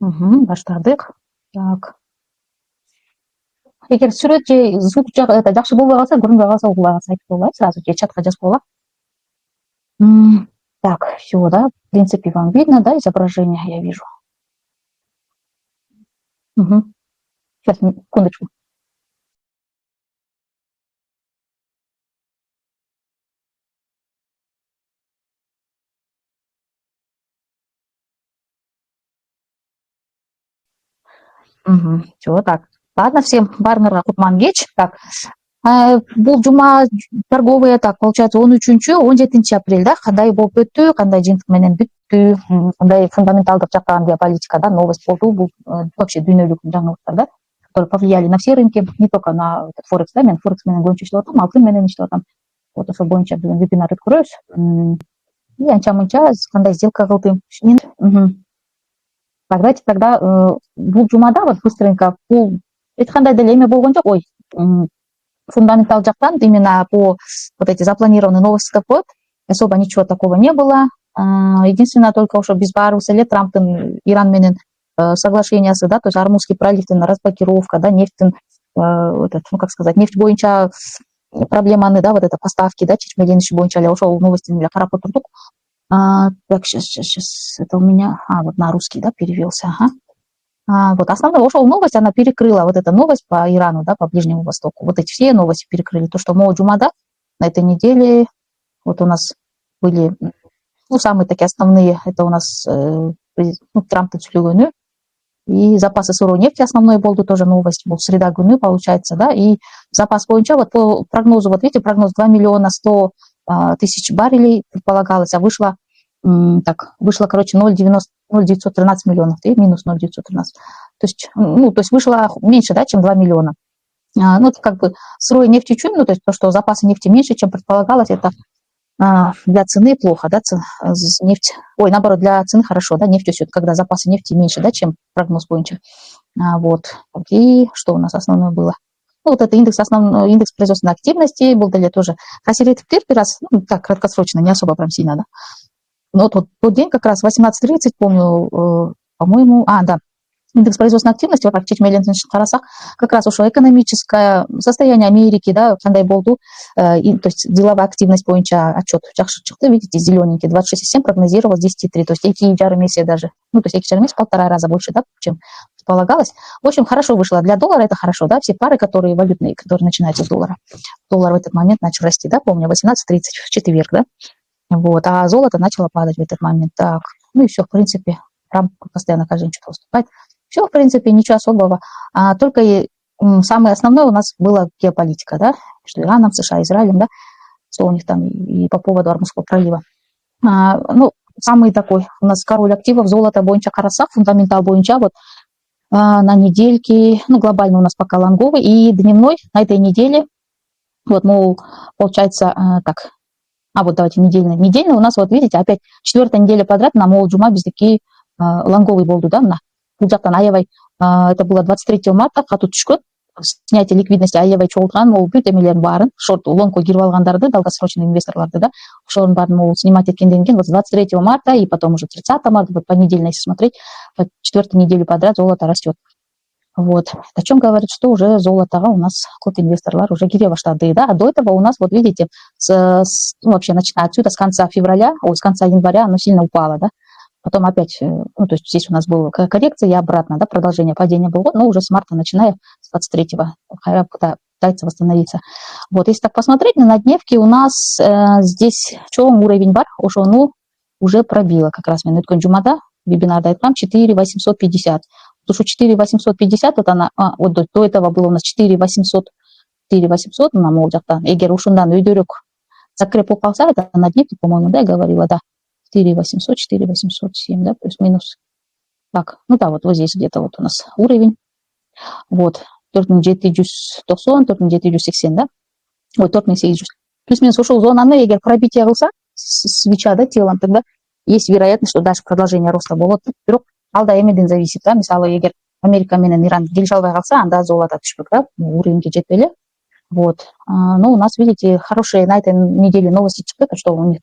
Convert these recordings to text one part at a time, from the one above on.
Баштадык. Так. Эгер сүрөт же звук жакшы болбой калса, көрүнбөй калса угула калса айтып болбойт, сразу же чатка жазып болот. Так, все, да, в принципе, вам видно, да, изображение, я вижу. Сейчас, секундочку. Все, так. Ладно, всем барнерга кутман кеч. Так, бул жума торговые, так, получается, 13-17 апрелда кандай болуп өттү, кандай жыйынтык менен бүттү, кандай фундаменталдык жактан геополитикада новость болду, бул вообще дүйнөлүк жаңылыктар, да, которые повлияли на все рынки, не только на Форекс, да, мен Форекс менен боюнча иштеп атам, алтын менен иштеп атам. Вот ошол боюнча бүгүн вебинар өткөрөбүз. И анча-мынча кандай сделка кылдым. Давайте тогда бул жумада вот быстренько бул эч кандай деле эме болгон жок, ой, фундаментал жактан именно по вот эти запланированные новости коет, особо ничего такого не было. Единственное только ошо биз баарыбыз эле Трамптын Иран менен соглашениясы, да, то есть Армузский проливдин разблокировка, да, нефтин, этот, ну как сказать, нефть боюнча проблеманы, да, вот это поставки, да, чечмелениши боюнча эле ошол новостин эле карап отурдук. Так, сейчас, это у меня, вот на русский, да, перевелся, вот основная ошол новость, она перекрыла вот эта новость по Ирану, да, по Ближнему Востоку. Вот эти все новости перекрыли. То, что Мо Джумада на этой неделе, вот у нас были, ну, самые такие основные, это у нас Трамптын сүйлөгөнү, и запасы сырой нефти основной болду, тоже новость, был среда күнү, получается, да, и запас боюнча, вот по прогнозу, вот видите, прогноз 2 миллиона 100 тысяч баррелей предполагалось, а вышло, короче, 0,913 миллионов, и минус 0,913. То есть, то есть вышло меньше, да, чем 2 миллиона. Ну, это как бы сырой нефти чуть, ну, то есть то, что запасы нефти меньше, чем предполагалось, это для цены плохо, да, нефть, наоборот, для цены хорошо, да, нефть все, когда запасы нефти меньше, да, чем прогноз боюнча. Вот, и что у нас основное было? Ну, вот это индекс производственной активности, был далее тоже хасилит раз, ну, так, краткосрочно, не особо прям сильно, да. Но вот тот день как раз 18:30, помню, по-моему, да, индекс производственной активности, вот так чечмеленсин карасак, как раз ушло экономическое состояние Америки, да, кандай болду, то есть деловая активность боюнча отчет жакшы чыкты, видите, зелененький, 26,7 прогнозировал 10,3, то есть 2,5 месяца даже, ну, то есть 2,5 месяца, 1,5 раза больше, да, чем предполагалось. В общем, хорошо вышло. Для доллара это хорошо, да, все пары, которые валютные, которые начинаются с доллара. Доллар в этот момент начал расти, да, помню, 18:30 в четверг, да. Вот, а золото начало падать в этот момент. Так, ну и все, в принципе, Трамп постоянно каждый день что-то выступает. Все, в принципе, ничего особого. Только самое основное у нас была геополитика, да, между Ираном, США, Израилем, да, что у них там и по поводу Армузского пролива. Ну, самый такой у нас король активов, золото боюнча карасак, фундаментал боюнча, вот на недельке, ну, глобально у нас пока лонговый, и дневной на этой неделе, вот, мол, получается, так, вот давайте недельный. Недельный у нас, вот видите, опять 4-я неделя подряд на Мол Джума биздики лонговый болду, да, на Пулжактан Аявай. Это было 23 марта, кату түшкөн, снятие ликвидности Аявай чогулткан, мол бүт эмелердин баарын, шорт лонго кирип алгандарды, долгосрочный инвесторларды, да, ошонун баарын мол снимать эткенден кийин, вот 23 марта и потом уже 30 марта, вот понедельно, если смотреть, 4-ю неделю подряд золото растет. Вот. О чем говорит, что уже золотого у нас код инвесторлар уже кире баштады, да, а до этого у нас, вот видите, вообще начиная отсюда, с конца с конца января оно сильно упало, да, потом опять, ну, то есть здесь у нас была коррекция и обратно, да, продолжение падения было, но уже с марта, начиная с 23-го, пытается восстановиться. Вот, если так посмотреть, на дневке у нас здесь, что уровень бар, уже пробило как раз минут конджумада, вебинар дает там 4,850. Потому что 4,850, вот она, вот до этого было у нас 4,800 на Мол жактан. Эгер ушундан өйдөрөөк закреп болуп калса, это на дневке, по-моему, да, я говорила, да, 4,800, 4,807, да, плюс-минус. Так, ну да, вот здесь где-то вот у нас уровень. Вот, 4790, 4780, да, вот 4800. Плюс-минус ушел зонаны, эгер пробитие кылса, свеча, да, телом, тогда есть вероятность, что дальше продолжение роста болот. Алда эмеден зависит, да, мисалы эгер Америка менен Иран келише албай калса, анда золото түшпөк, да, уровеньге жетпей эле. Вот. Но у нас, видите, хорошие на этой неделе новости чыкты, что у них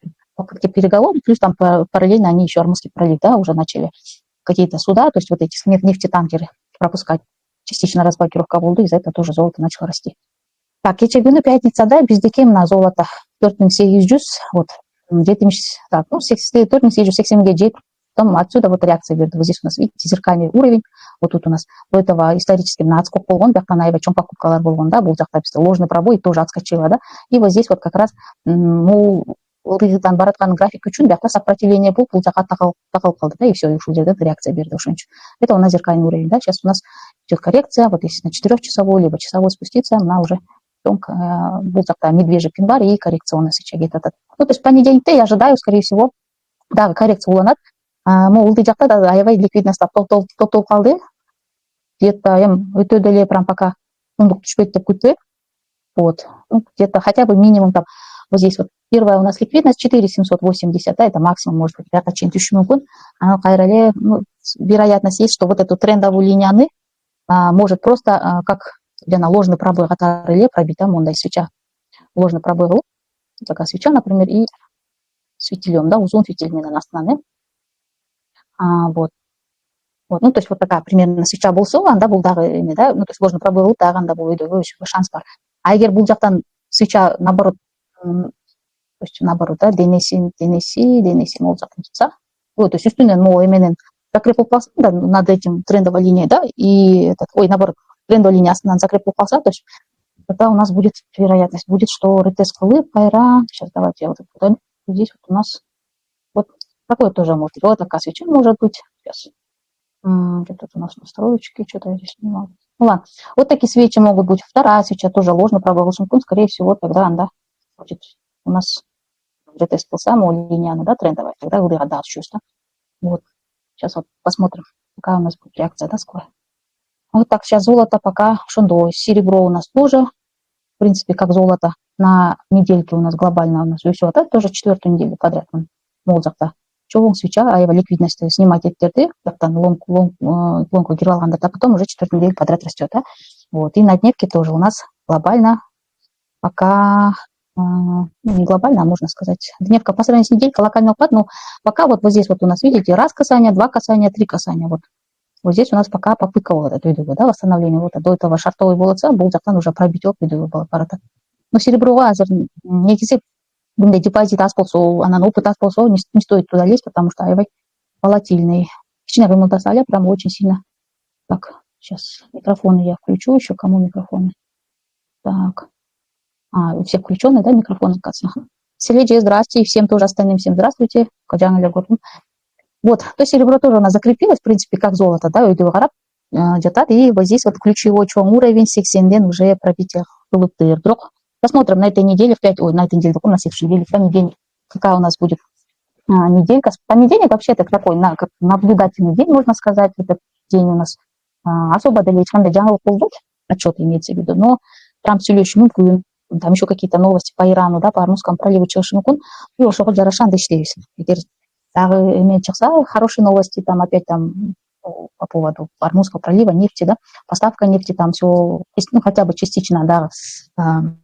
переговоры, плюс там параллельно они еще Армузский пролив, да, уже начали. какие-то суда, то есть вот эти нефтетанкеры пропускать. Частично разблокировка болды, из-за этого тоже золото начало расти. Так, кече күні пятницада биздики мына золото 4800, вот, так, ну, 4880-ге жетіп, потом отсюда вот реакция берді. Вот здесь у нас, видите, зеркальный уровень, вот тут у нас до этого исторически мына отскок болған, бияқтан аябай чоң покупкалар болған, да, бұл жақта бізде ложный пробой тоже отскочила, да, и вот здесь вот как раз, ылдыйдан бараткан график үчүн биякта сопротивление болуп, бул жака такалып калды, да, и все, ушул жерде реакция берди ошон үчүн. Это у нас зеркальный уровень, да, сейчас у нас идет коррекция, вот если на 4-часовой, либо часовой спуститься, она уже бул жакта медвежий пин бар и коррекционный сыча кетет. Ну, то есть понедельникте я ожидаю, скорее всего, да, коррекция уланат. Могу ылдый жакта да аябай ликвидность топтолуп калды. Где-то өтө деле прям пока сундук түшпөйт деп күтөт. Вот, ну, где-то хотя бы минимум там, вот здесь вот первая у нас ликвидность 4780, да, это максимум, может быть, бияка чейин түшүшү мүмкүн. Кайра эле, ну, вероятность есть, что вот эту трендовую линияны может просто как жана ложный пробой катары эле пробить, да, мондай свеча. Ложный пробой кылып, такая свеча, например, и с фитилем, да, узун фитиль менен астынан, вот. Вот, ну, то есть вот такая примерно свеча болсо, анда бул дагы эме, да, ну, то есть ложный пробой кылып, дагы анда бул өйдөгө шанс бар. А эгер бул жактан свеча наоборот, то есть наоборот, да, денесин ол жактан чыкса, вот, то есть үстүнөн могу эменен закреп болуп калса, да, над этим трендовой линией, да, и этот, наоборот, трендовой линия астынан закреп болуп калса, то есть тогда у нас будет вероятность, будет, что ретест кылып, кайра, сейчас давайте вот это, здесь вот у нас вот такое тоже может быть, вот такая свеча может быть, сейчас, где-то у нас настроечки, что-то я здесь не могу. Ну ладно, вот такие свечи могут быть, вторая свеча тоже ложно пробовал, скорее всего, тогда она будет у нас ретест кылса, линия, да, трендовая, тогда вы отдаст чувство. Вот, сейчас вот посмотрим, какая у нас будет реакция, да, скоро. Вот так, сейчас золото пока шондой, серебро у нас тоже, в принципе, как золото на недельке у нас глобально у нас все, а тоже 4-ю неделю подряд он молзакта. Чоң свеча, аева ликвидность снимать эттерди, жактан лонгку кирип алганда, а потом уже 4-ю неделю подряд растет, да. Вот, и на дневке тоже у нас глобально пока, не глобально, а можно сказать, дневка по сравнению с неделькой локальный упад, но пока вот здесь вот у нас, видите, раз касание, 2 касания, 3 касания, вот. Вот здесь у нас пока попытка вот это, да, восстановление вот до этого шартовой болотца, был жактан уже пробить было барата. Но серебро азер негизи bunday депозит аз болсо, анан опыт аз болсо, не стоит туда лезть, потому что аябай волатильный. Кичине ремонтасали прям очень сильно. Так, сейчас микрофоны я включу еще, кому микрофоны? Так, у всех включены, да, микрофоны, кажется. Селеджи, здрасте, и всем тоже остальным всем здравствуйте. Вот, то серебро тоже у нас закрепилось, в принципе, как золото, да, и вот здесь вот ключевой уровень 80-ден уже пробитие хылыптыр. Посмотрим на этой неделе, на этой неделе, на следующей неделе, в понедельник, какая у нас будет неделька. Понедельник вообще это такой как наблюдательный день, можно сказать, этот день у нас особо далечканда жаңылык болбойт, отчет имеется в виду, но Трамп сүйлөшү мүмкүн, там еще какие-то новости по Ирану, да, по Армузскому проливу чыгышы мүмкүн, и ошого жараша анда иштейбиз. Эгер дагы эме чыкса, хорошие новости, там опять там по поводу Армузского пролива, нефти, да, поставка нефти, там все, ну, хотя бы частично, да,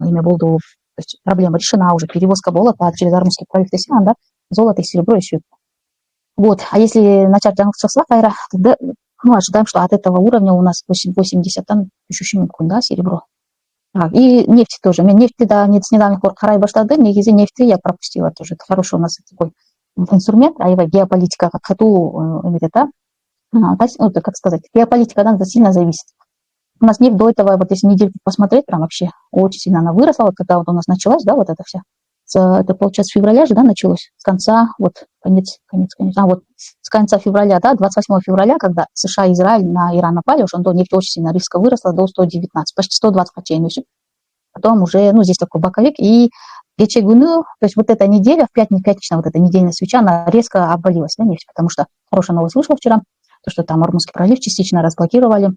имя болду, то есть проблема решена уже, перевозка золота через Армузский пролив, да, золото и серебро еще. Вот, а если начать числа, кайра, тогда мы ожидаем, что от этого уровня у нас 80, там еще мүмкүн, да, серебро. И нефть тоже. Нефть, да, с недавних пор карай баштады, негизи нефти я пропустила тоже. Это хороший у нас такой инструмент, аева геополитика, как хату, ну, как сказать, геополитика, да, сильно зависит. У нас нефть до этого, вот если недельку посмотреть, прям вообще очень сильно она выросла, вот когда вот у нас началась, да, вот это вся. Это, получается, с февраля же, да, началось, с конца, вот, конец, вот, с конца февраля, да, 28 февраля, когда США и Израиль на Иран напали, уж он до нефти очень сильно резко выросла до 119, почти 120 качей, потом уже, ну, здесь такой боковик, и вечер гуну, то есть вот эта неделя, пятничная вот эта недельная свеча, она резко обвалилась, да, нефть, потому что хорошая новость вышла вчера, то, что там Ормузский пролив частично разблокировали,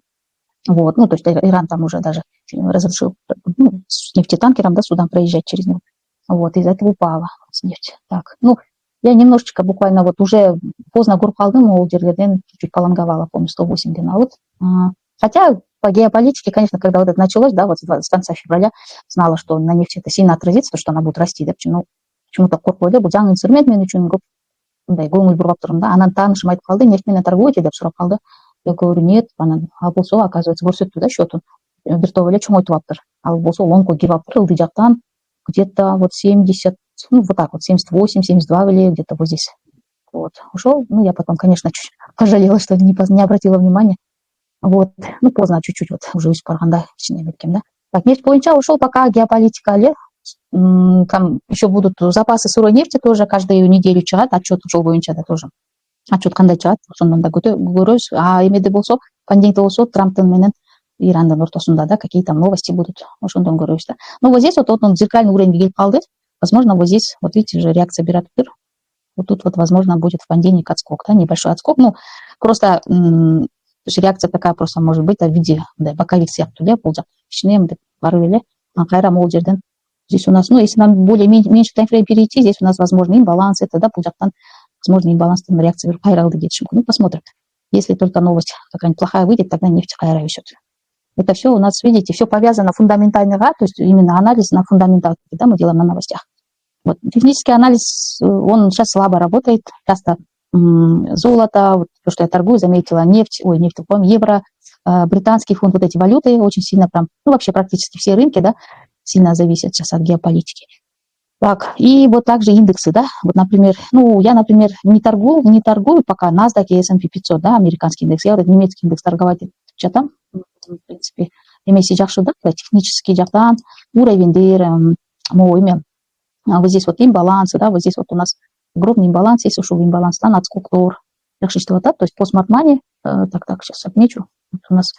вот, ну, то есть Иран там уже даже разрешил, ну, с нефтетанкером, да, судам проезжать через него. Вот, из-за этого упала нефть. Так, ну, я немножечко буквально вот уже поздно гуркалдым, чуть-чуть полонговала, помню, 108 дена. Вот. Хотя по геополитике, конечно, когда вот это началось, да, вот с конца февраля, знала, что на нефти это сильно отразится, то, что она будет расти, да, почему-то корпоративный был инструмент, мындай көңүл бургап турдум да. Анан таанышым айтып калды, нефть менен торгуете деп сурап калды. Я говорю, нет. Анан ал болсо, оказывается, көрсөттү да счетун. Бир топ эле чоңойтуп алыптыр. Ал болсо ломко кирип алыптыр ылдый жактан. Где-то вот 70, ну вот так вот, 78, 72 беле, где-то вот здесь. Вот, ушел. Ну, я потом, конечно, чуть пожалела, что не обратила внимания. Вот, ну, поздно чуть-чуть, вот, уже үсүп барганда кичине эметкем да. Так, нефть боюнча ушел пока геополитика эле. Там еще будут запасы сырой нефти тоже, каждую неделю чыгат, отчет ушул боюнча да тоже. Отчет кандай чыгат, ошондон да көрөбүз. А эмеде болсо, пандемия болсо, Трамптын менен Ирандын ортосунда да какие там новости будут, ошондон көрөбүз да. Но вот здесь вот он зеркальный уровень келип калды. Возможно, вот здесь, вот видите, же реакция бератыптыр. Вот тут вот, возможно, будет в понедельник отскок, да, небольшой отскок. Ну, просто то есть реакция такая просто может быть, да, в виде, да, боковик сыяктуу, да, бул жак кичине барып эле кайра могул жерден. Здесь у нас, ну, если нам более меньше таймфрейм перейти, здесь у нас возможно имбаланс, это, да, бул жактан, возможно, имбаланстын реакция берип кайра ылдый кетиши мүмкүн. Ну, посмотрим. Если только новость какая-нибудь плохая выйдет, тогда нефть кайра висет. Это все у нас, видите, все повязано фундаментального, то есть именно анализ на фундаментах, да, мы делаем на новостях. Вот. Технический анализ, он сейчас слабо работает, часто золото, вот то, что я торгую, заметила, нефть, евро, британский фунт, вот эти валюты очень сильно прям, ну вообще практически все рынки, да, сильно зависят сейчас от геополитики. Так, и вот также индексы, да, вот, например, ну, я, например, не торгую пока NASDAQ и S&P 500, да, американский индекс, я вот этот немецкий индекс торговать жатам, в принципе, эмеси жакшы да, технический жактан, уровеньдер, эме, вот здесь вот имбалансы, да, вот здесь вот у нас огромный имбаланс, есть ушул имбаланстан отскоктор, жакшы иштеп атат, то есть постмарт мани, так, сейчас отмечу, вот у нас,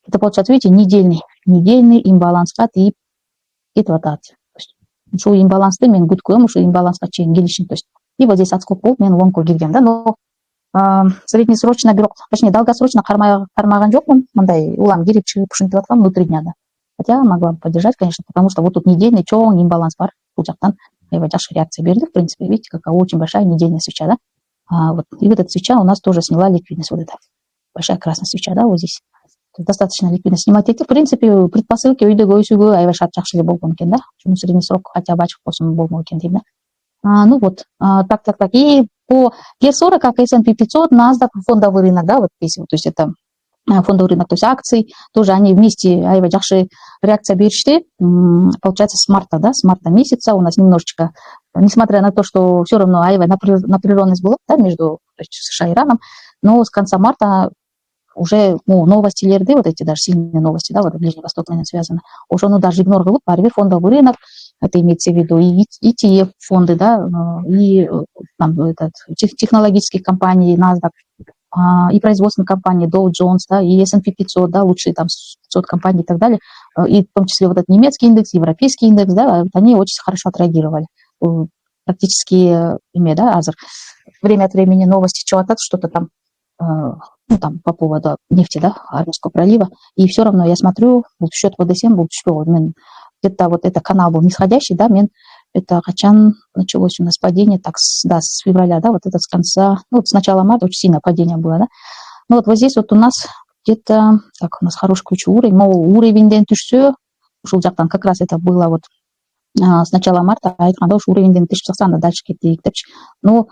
это получается, видите, недельный имбаланска тип кетип атат. Ушул имбалансты мен күткөм, ушул имбаланска чейин келишин, то есть, и вот здесь отскок болуп, мен лонгко киргем, да, но среднесрочно, бирок, точнее, долгосрочно кармаган жокмун, мындай улам кирип чыгып ушинтип аткам внутри дня, да. Хотя могла бы поддержать, конечно, потому что вот тут недельный чоң имбаланс бар, бул жактан жакшы реакция берди, в принципе, видите, какая очень большая недельная свеча, да. Вот, и вот эта свеча у нас тоже сняла ликвидность, вот эта большая красная свеча, да, вот здесь. То есть достаточно ликвидность снимать эти, в принципе, предпосылки өйдөгө өсүүгө аябай шарт жакшы эле болгон экен, да. Ушуну средний срок хотя бы ачык болсун болмок экен дейм, да. Ну вот, так. И по G40, как S&P 500, NASDAQ, фондовый рынок, да, вот здесь, то есть это фондовый рынок, то есть акций, тоже они вместе, аябай жакшы реакция беришти, получается, с марта месяца у нас немножечко, несмотря на то, что все равно аябай напряженность была, да, между, то есть, США и Ираном, но с конца марта уже, новости лерды, вот эти даже сильные новости, да, вот Ближний Восток менен связано, уже даже игнор кылып, баары бир фондовый рынок, это имеется в виду и ETF фонды, да, и там, технологические компании, NASDAQ, и производственные компании Dow Jones, да, и S&P 500, да, лучшие там 500 компаний и так далее, и в том числе вот этот немецкий индекс, европейский индекс, да, они очень хорошо отреагировали. Практически, да, азыр. Время от времени новости чего-то, что-то там, ну, там, по поводу нефти, да, Армянского пролива, и все равно я смотрю, счет ВДСМ был, что где-то вот это канал был нисходящий, да, это качан началось у нас падение, так, с февраля, да, вот это с конца, ну, вот с начала марта очень сильно падение было, да. Ну, вот здесь вот у нас где-то, так, у нас хороший ключевой уровень, уровень түшсө, ушул жактан как раз это было вот с начала марта, айтканда ушу уровень түшүп дальше кетейик депчи. Но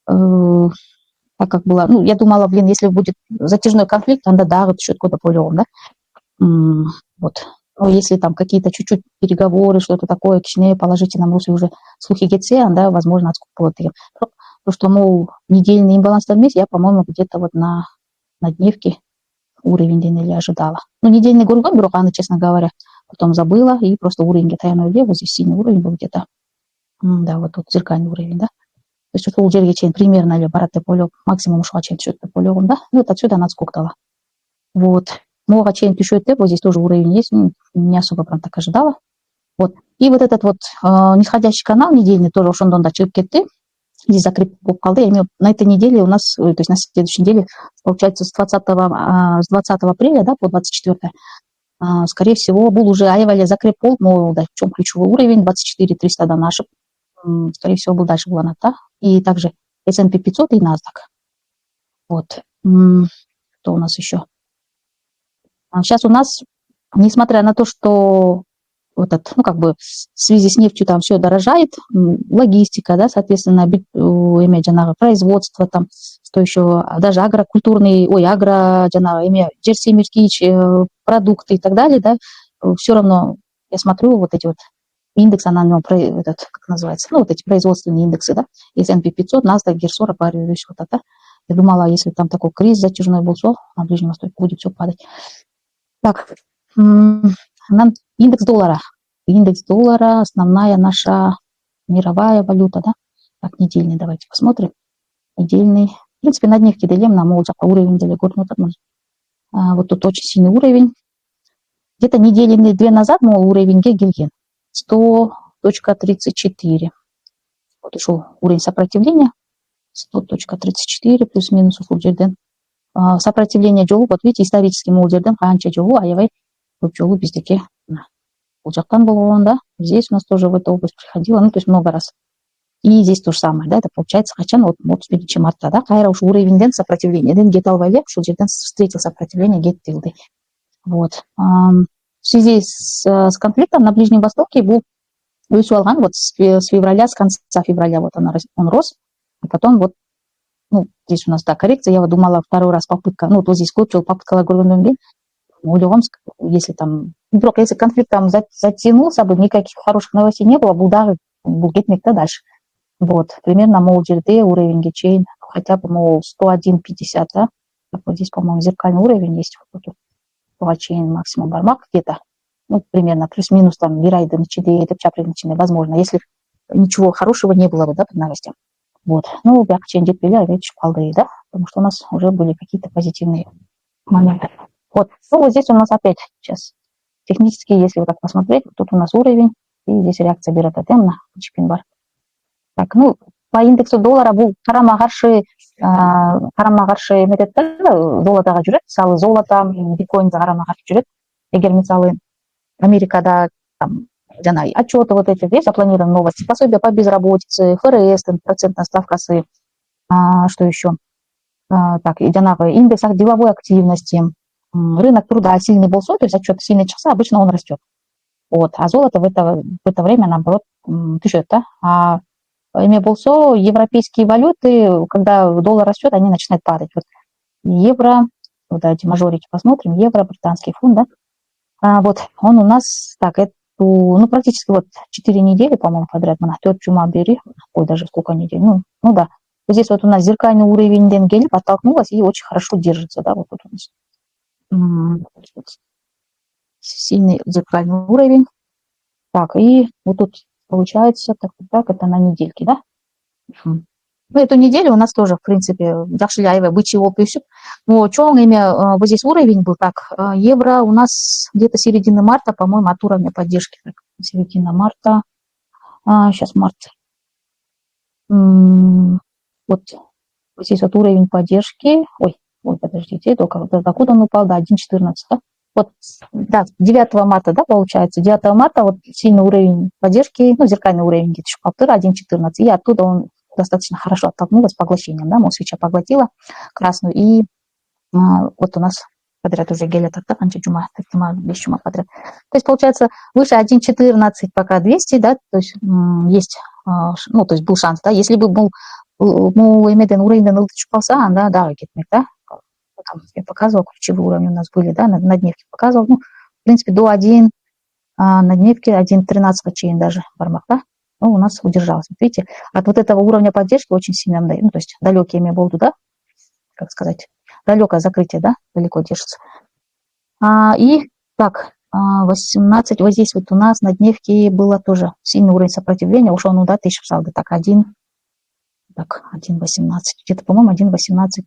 так как было, ну, я думала, если будет затяжной конфликт, тогда дагы түшөт деп ойлогом, да. Вот. Но если там какие-то чуть-чуть переговоры, что-то такое, кичине положительном русле уже слухи кетсе, да, возможно, отскок болот деген. То, что, недельный имбаланс вместе, я, по-моему, где-то вот на дневке уровень или ожидала. Ну, недельный горгон, бирок аны, честно говоря, потом забыла, и просто уровень таянуу эле, вот здесь синий уровень был где-то, да, вот тут зеркальный уровень, да. То есть ушул жерге чейин примерно эле барат деп ойлоп, максимум ушуга чейин түшөт деп ойлогом, да. Ну, вот отсюда она отскоктала. Вот. Мога чейин түшөт деп, вот здесь тоже уровень есть, не особо прям так ожидала. Вот. И вот этот вот нисходящий канал недельный тоже ошондон да чыгып кетти. Здесь закреп болуп калды. И на этой неделе у нас, то есть на следующей неделе, получается, с 20 апреля, да, по 24, скорее всего, был уже аябай закреп болуп, да, в чем ключевой уровень, 24 300-дан ашып, скорее всего, был дальше буланат, да. И также S&P 500 и NASDAQ. Вот. Что у нас еще? Сейчас у нас, несмотря на то, что вот этот, ну, как бы в связи с нефтью там все дорожает, логистика, да, соответственно, производство там, что еще, даже продукты и так далее, да, все равно я смотрю вот эти вот индекс аналогов, этот, как называется, ну, вот эти производственные индексы, да, S&P 500, NASDAQ, GER40, Paris, вот это. Я думала, если там такой кризис затяжной был, все, на Ближнем Востоке будет все падать. Так, нам индекс доллара. Индекс доллара, основная наша мировая валюта, да. Так, недельный давайте посмотрим. Недельный. В принципе, на дневке делим на уровень далеко. Вот тут очень сильный уровень. Где-то недели две назад мол уровень Гегельген 100.34. Вот ушел уровень сопротивления 100.34 плюс-минус ufuljerden. Сопротивление жолу, вот видите, исторически молдерден канча жолу, аявай көп жолу биздеке бұл жақтан болған, да, здесь у нас тоже в эту область приходило, ну, то есть много раз. И здесь то же самое, да, это получается, хотя, вот 31 марта, да, кайра уж уровень сопротивления, гет алвалек, что встретил сопротивление гет тилды. Вот. В связи с конфликтом на Ближнем Востоке был Уисуалган, вот с февраля, с конца февраля вот он рос, и потом вот, ну, здесь у нас, да, коррекция, я вот думала, второй раз попытка, ну, вот здесь попытка Лагурганденген, если там, вдруг, если конфликт там затянулся бы, никаких хороших новостей не было, был гетмик-то дальше. Вот, примерно молдерде уровень гечейн, хотя бы, мол, 101.50, да, вот здесь, по-моему, зеркальный уровень есть, вот тут, 101 максимум бармак где-то, ну, примерно, плюс-минус там, вирайды начали, это чаприничные, возможно, если ничего хорошего не было бы, да, под новостям. Вот, ну, бяхчен детпеля, ведь шпалды, да, потому что у нас уже были какие-то позитивные моменты. Вот, ну, вот здесь у нас опять сейчас технически, если вот так посмотреть, тут у нас уровень, и здесь реакция Бирата-Тем на Чипинбар. Так, ну, по индексу доллара бұл қарама-қаршы методтар золотаға жүреді. Мысалы, золото, биткоинді қарама-қаршы жүреді. Егер мысалы Америкада там, отчеты вот эти, здесь запланированы новости, пособия по безработице, ФРС, процентной ставкасы, что еще? Так, индекс деловой активности, рынок труда сильный был, то есть отчет сильный часа, обычно он растет. Вот, а золото в это время, наоборот, течет, да? А имя болсо, европейские валюты, когда доллар растет, они начинают падать. Вот евро, вот давайте мажорики посмотрим, евро, британский фунт, да? Вот он у нас, так, ну, практически вот 4 недели, по-моему, подряд, ой, даже сколько недель, ну да. Вот здесь вот у нас зеркальный уровень Денгель подтолкнулась и очень хорошо держится, да, вот тут у нас. Сильный зеркальный уровень. Так, и вот тут получается, так, это на недельке, да? Ну, эту неделю у нас тоже, в принципе, Дахшиляева, бычий волк и все. Но чё имя, вот здесь уровень был, так, евро у нас где-то середины марта, по-моему, от уровня поддержки. Так, середина марта. Сейчас март. Вот здесь вот уровень поддержки. Ой, подождите, докуда он упал? Да, 1.14, да? Вот, да, 9 марта, да, получается, 9 марта вот сильный уровень поддержки, ну, зеркальный уровень где-то 1.14, и оттуда он достаточно хорошо оттолкнулась поглощением, да, свеча поглотила красную, и вот у нас подряд уже геля чума подряд. То есть, получается, выше 1.14 пока 200, да, то есть есть, ну, то есть был шанс, да, если бы был имеден уровень на да, да, там я показывала, ключевые уровни у нас были, да, на дневке показывал, ну, в принципе, до 1, на дневке 1.13 чейн даже бармак, да, ну, у нас удержалось. Видите, от вот этого уровня поддержки очень сильно, ну, то есть далекий имя был, да, как сказать, далекое закрытие, да, далеко держится. И так, 18, вот здесь вот у нас на дневке было тоже сильный уровень сопротивления, ушел, ну, да, 1000 псалды, так, 1.18, где-то, по-моему, 1.18.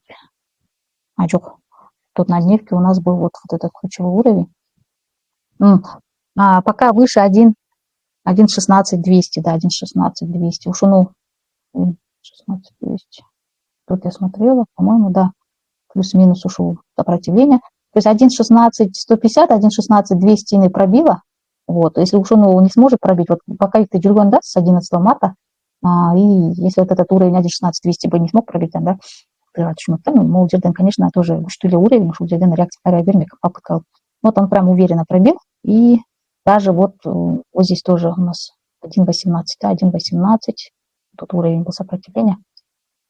Тут на дневке у нас был вот этот ключевой уровень. Пока выше 1.16.200, да, 1.16.200. Уж, ну, 1.16.200. Тут я смотрела, по-моему, да, плюс-минус ушел сопротивление. То есть 1.16.150, 1.16.200 не пробила. Вот, если уж он не сможет пробить, вот пока это Джульган, да, с 11 марта, и если вот этот уровень 1.16.200 бы не смог пробить, да, Молдерден, конечно, тоже штуля уровень, Молдерден реакция Арабермика попытал. Вот он прям уверенно пробил, и Даже вот здесь тоже у нас 1.18, да, 1.18. Тут уровень был сопротивления.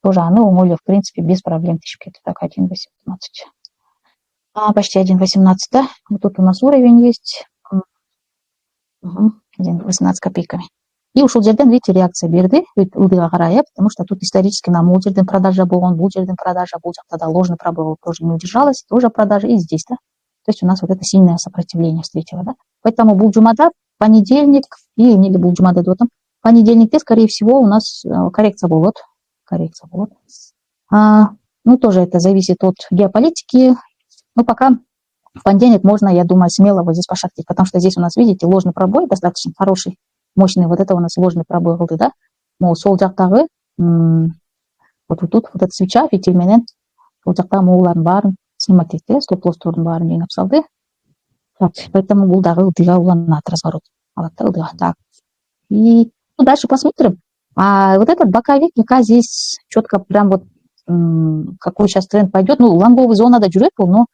Тоже оно умолили, в принципе, без проблем. Это так, 1.18. Почти 1.18, да? Вот тут у нас уровень есть. 1.18 копейками. И ушел жерден, видите, реакция берды, потому что тут исторически нам у жерден продажа был, он был жерден продажа, был тогда ложный пробыл, тоже не удержалась, тоже продажа, и здесь, да. То есть у нас вот это сильное сопротивление встретило, да. Поэтому был джумада, понедельник, и не был джумада дотом, понедельник, скорее всего, у нас коррекция будет. Коррекция будет. Ну, тоже это зависит от геополитики. Но пока в понедельник можно, я думаю, смело вот здесь пошортить, потому что здесь у нас, видите, ложный пробой достаточно хороший, мощный. Вот это у нас ложный пробой был, да. Мол, сол жақтағы, вот тут, вот эта свеча, фитильменен, сол жақта моуларын барын снимать етті, стоп-лосстордың барын жинап салды. Так, поэтому бұл дағы ылдыға уланады разворот. Алатта ылдыға. Так. И ну, дальше посмотрим. А вот этот боковик, пока здесь четко прям вот какой сейчас тренд пойдет. Ну, лонговый зонада жүрек был, но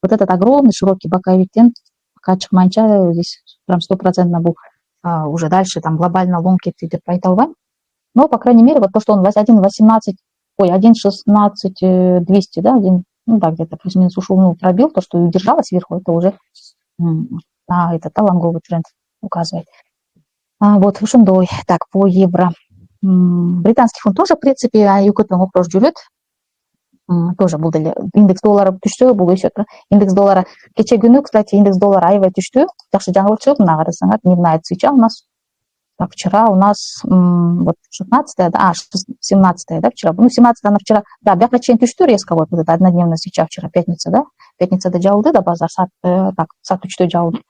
вот этот огромный широкий боковиктен пока чыкмайынча здесь прям 100% был уже дальше там глобально лонг кетти деп айта албайм. Но, по крайней мере, вот то, что он 1.18, ой, 1.16 200, да, ну да, где-то плюс-минус ушел, ну, пробил, то, что удержалось сверху, это уже этот лонговый тренд указывает. Вот, ушундой. Так, по евро. Британский фунт тоже, в принципе, юкотон опрос жүрөт. Тоже был индекс доллара түштү, бул өсөт. Индекс доллара кече күнү, кстати, индекс доллара аябай түштү. Жакшы жаңылык чыгып, мына карасаңар, дневная свеча у нас. Так, вчера у нас вот 16, да, 17, да, вчера. Ну, 17 она вчера, да, бяка чейин түштү резко, вот эта однодневная свеча вчера, пятница, да. Пятница да жабылды, да, базар, так, саат 3 жабылды.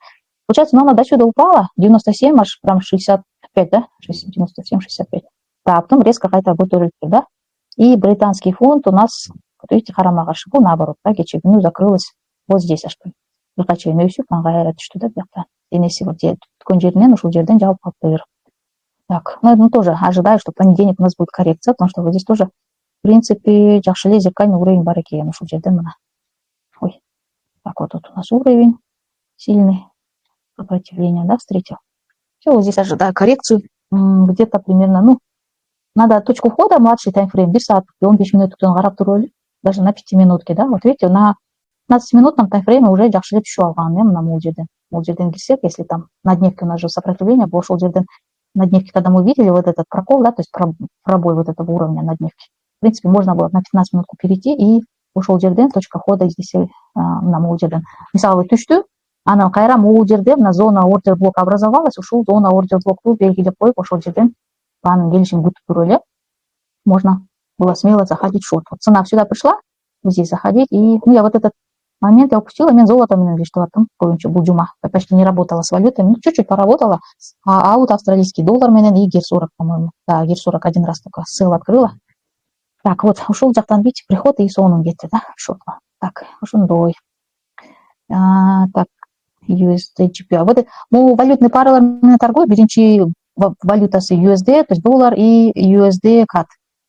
Получается, но она до сюда упала, 97, аж прям 65, да, 97, 65. Да, а потом резко какая-то көтөрүлүп, да. И британский фунт у нас, вот видите, карама-каршы был, наоборот, да, кече күнү закрылась вот здесь аж. Бирка чейин өсүп, аңгайра түштү да, бияқта. Денеси вот түткөн жеринен, ушул жерден жабылып калыптыр. Так, ну тоже ожидаю, что в понедельник у нас будет коррекция, потому что вот здесь тоже, в принципе, жакшы зеркальный уровень бар экен, ушул жерден мына. Ой, так вот тут у нас уровень сильный. Сопротивление, да, встретил. Все, вот здесь ожидаю коррекцию. Где-то примерно, ну, надо точку входа, младший таймфрейм, 1 саат, 15 минут, қарап тұру, даже на 5 минутке, да, вот видите, на 15-минутном таймфрейме уже жақшылеп түшүп алған, на мол жерден кирсек, если там на дневке у нас же сопротивление, был ошол жерден на дневке, когда мы видели вот этот прокол, да, то есть пробой вот этого уровня на дневке, в принципе, можно было на 15 минутку перейти и ошол жерден точка входа здесь на мол жерден. Мисалы түштү, ана кайра могул жерде мына зона ордер блок образовалась, ушул зона ордер блокту белгилеп коюп ошол жерден анын келишин күтүп туруп эле можно было смело заходить в шорт. Вот цена сюда пришла, здесь заходить, и ну, я вот этот момент я упустила, мен золото менен иштеп аттым көбүнчө бул жума, почти не работала с валютами, чуть-чуть поработала, а вот австралийский доллар менен и гир 40, по-моему, да, гир 40 один раз только сел открыла. Так, вот ушул жактан видите приход и сонун кетти, да, шортко. Так, ошондой. Так, USD, GPY. Вот валютный паралар менен торгую, биринчи валютасы USD, то есть доллар и USD CAD.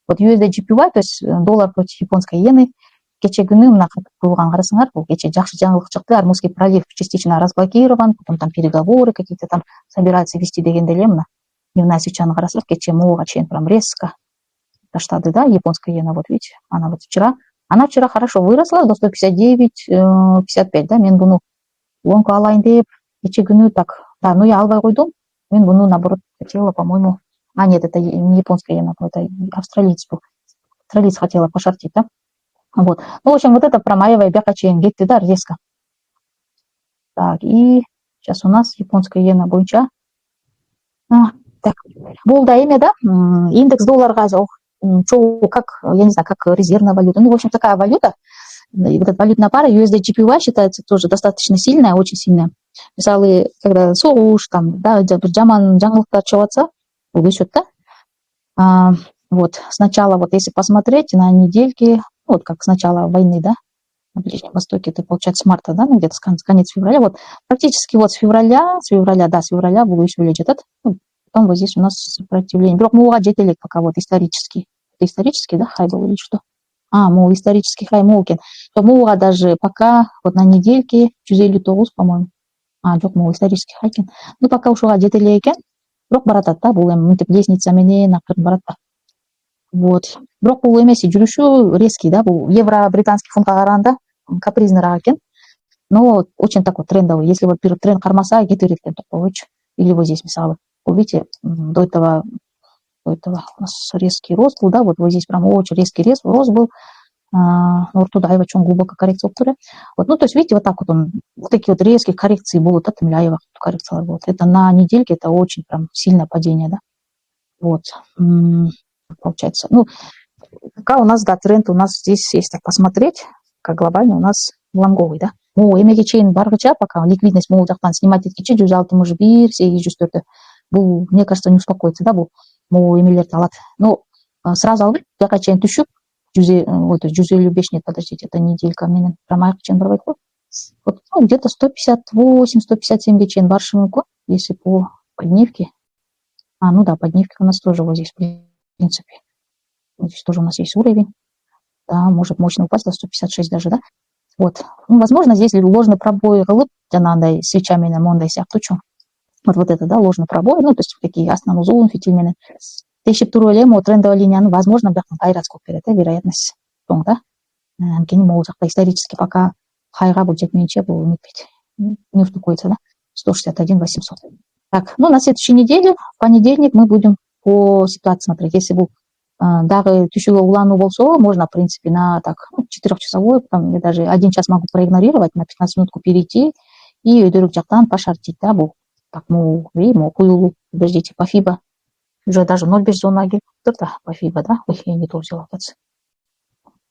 Вот USD GPY, то есть доллар против японской иены. Кече күнү мына кылган карасаңар, бул кече жакшы жаңылык чыкты. Армузский пролив частично разблокирован, потом там переговоры какие-то там собираются вести дегенде эле мына дневная свечаны карасак, кече могуга чейин прям резко таштады, да, японская иена, вот видите, она вот вчера хорошо выросла до 159-55, да, мен буну лонг алайын деп кече күнү так, да, ну я албай койдум, мен буну наоборот хотела, по-моему, нет, это не японская иена, это австралиец был, австралиец хотела пошортить, да. Вот. Ну, в общем, вот это промаевая бяка чейин кетти, да, резко. Так, и сейчас у нас японская иена боюнча. Так, бул да эме, да, индекс долларга как, я не знаю, как резервная валюта. Ну, в общем, такая валюта, и вот эта валютная пара USD GPY считается тоже достаточно сильная, очень сильная. Мисалы, когда согуш, там, да, жаман жаңылыктар чыгып атса, бул өсөт, да. Вот, сначала, вот если посмотреть на недельки, вот как с начала войны, да, на Ближнем Востоке, это получается с марта, да, ну, где-то с конец февраля, вот практически вот с февраля был еще лечит этот, ну, потом вот здесь у нас сопротивление. Бирок муга жетелек пока вот исторический. Это исторический, да, хай был или что? Мол, исторический хай муген. То муга даже пока вот на недельке 159, по-моему. Жоқ, могу исторический хайкин. Ну, пока ушуга жете эле экен. Бирок баратат да, бул эми мынтип лестница менен акырын барат да. Вот. Бирок бул эмеси жүрүшү резкий да, бул евро британский фунтка караганда капризныйраак экен. Но очень такой трендовый. Если вот тренд кармаса, кете берет экен токтобойчу. Или вот здесь, мисалы. Вот видите, до этого у нас резкий рост был, да, вот здесь прям очень резкий рост был. Ортуда очень глубокая коррекция туре. Вот, ну, то есть, видите, вот так вот он, вот такие вот резкие коррекции будут, от Мляева коррекция будет. Это на недельке, это очень прям сильное падение, да. Вот, получается. Ну, пока у нас, да, тренд у нас здесь, если так посмотреть, как глобально у нас лонговый, да. Эмеге чейин баргыча, пока ликвидность могут жактан снимать эткичи, 106-1, 804. Бул, мне кажется, не успокоится, да, бул эмелерди алат. Но сразу алып, жака чейин түшүп, 155 нет, подождите, это неделька менен прям чейин барбайт го. Вот, ну, где-то 158-157 чейин барышы мүмкүн, если по дневке. Ну да, по дневке у нас тоже вот здесь, в принципе. Здесь тоже у нас есть уровень. Да, может мощно упасть до 156 даже, да. Вот. Ну, возможно, здесь ложный пробой кылып, жанагындай свеча менен мондай сыяктуу чоң. Вот это, да, ложный пробой, ну, то есть такие основной зон фитиль менен. Тешип туруп элем, трендовый линияны, возможно, бияктан кайра скоп берет, вероятность чоң, да. Анткени могул жакта исторически пока хайга бул жетмейинче бул эметпейт. Не успокоится, да. 161-800. Так, ну, на следующей неделе, в понедельник, мы будем по ситуации смотреть. Если бул дагы түшүүгө улануу болсо, можно, в принципе, на так 4-часовой, там, я даже 1 час могу проигнорировать, на 15 минутку перейти и өйдөрүк жактан пошартить, да, бул. Так, куюлуу, подождите, по FIBA. Уже даже 0,5 зона келип да, по FIBA, да? Я не то взяла, оказывается.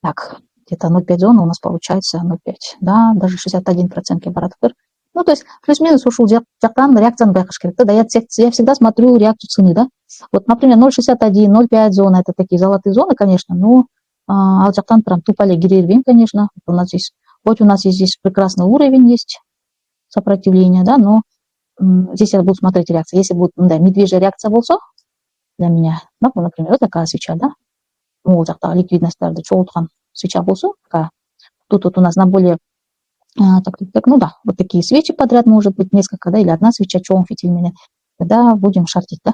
Так, где-то 0,5 зона у нас получается 0,5, да, даже 61% баратыр. Ну, то есть, плюс-минус ушул жактан реакцияны байкаш керек, да, я всегда смотрю реакцию цены, да. Вот, например, 0,61, 0,5 зона, это такие золотые зоны, конечно, но ал жактан прям тупо эле кире бербейм, конечно. У нас есть здесь прекрасный уровень есть сопротивления, да, но здесь я буду смотреть реакцию. Если будет, да, медвежья реакция болсо для меня, да, например, вот такая свеча, да, могул жакта ликвидностьтарды чогулткан свеча болсо, тут вот у нас на более так, ну да, вот такие свечи подряд, может быть, несколько, да, или одна свеча чоң фитиль менен, тогда будем шортить, да.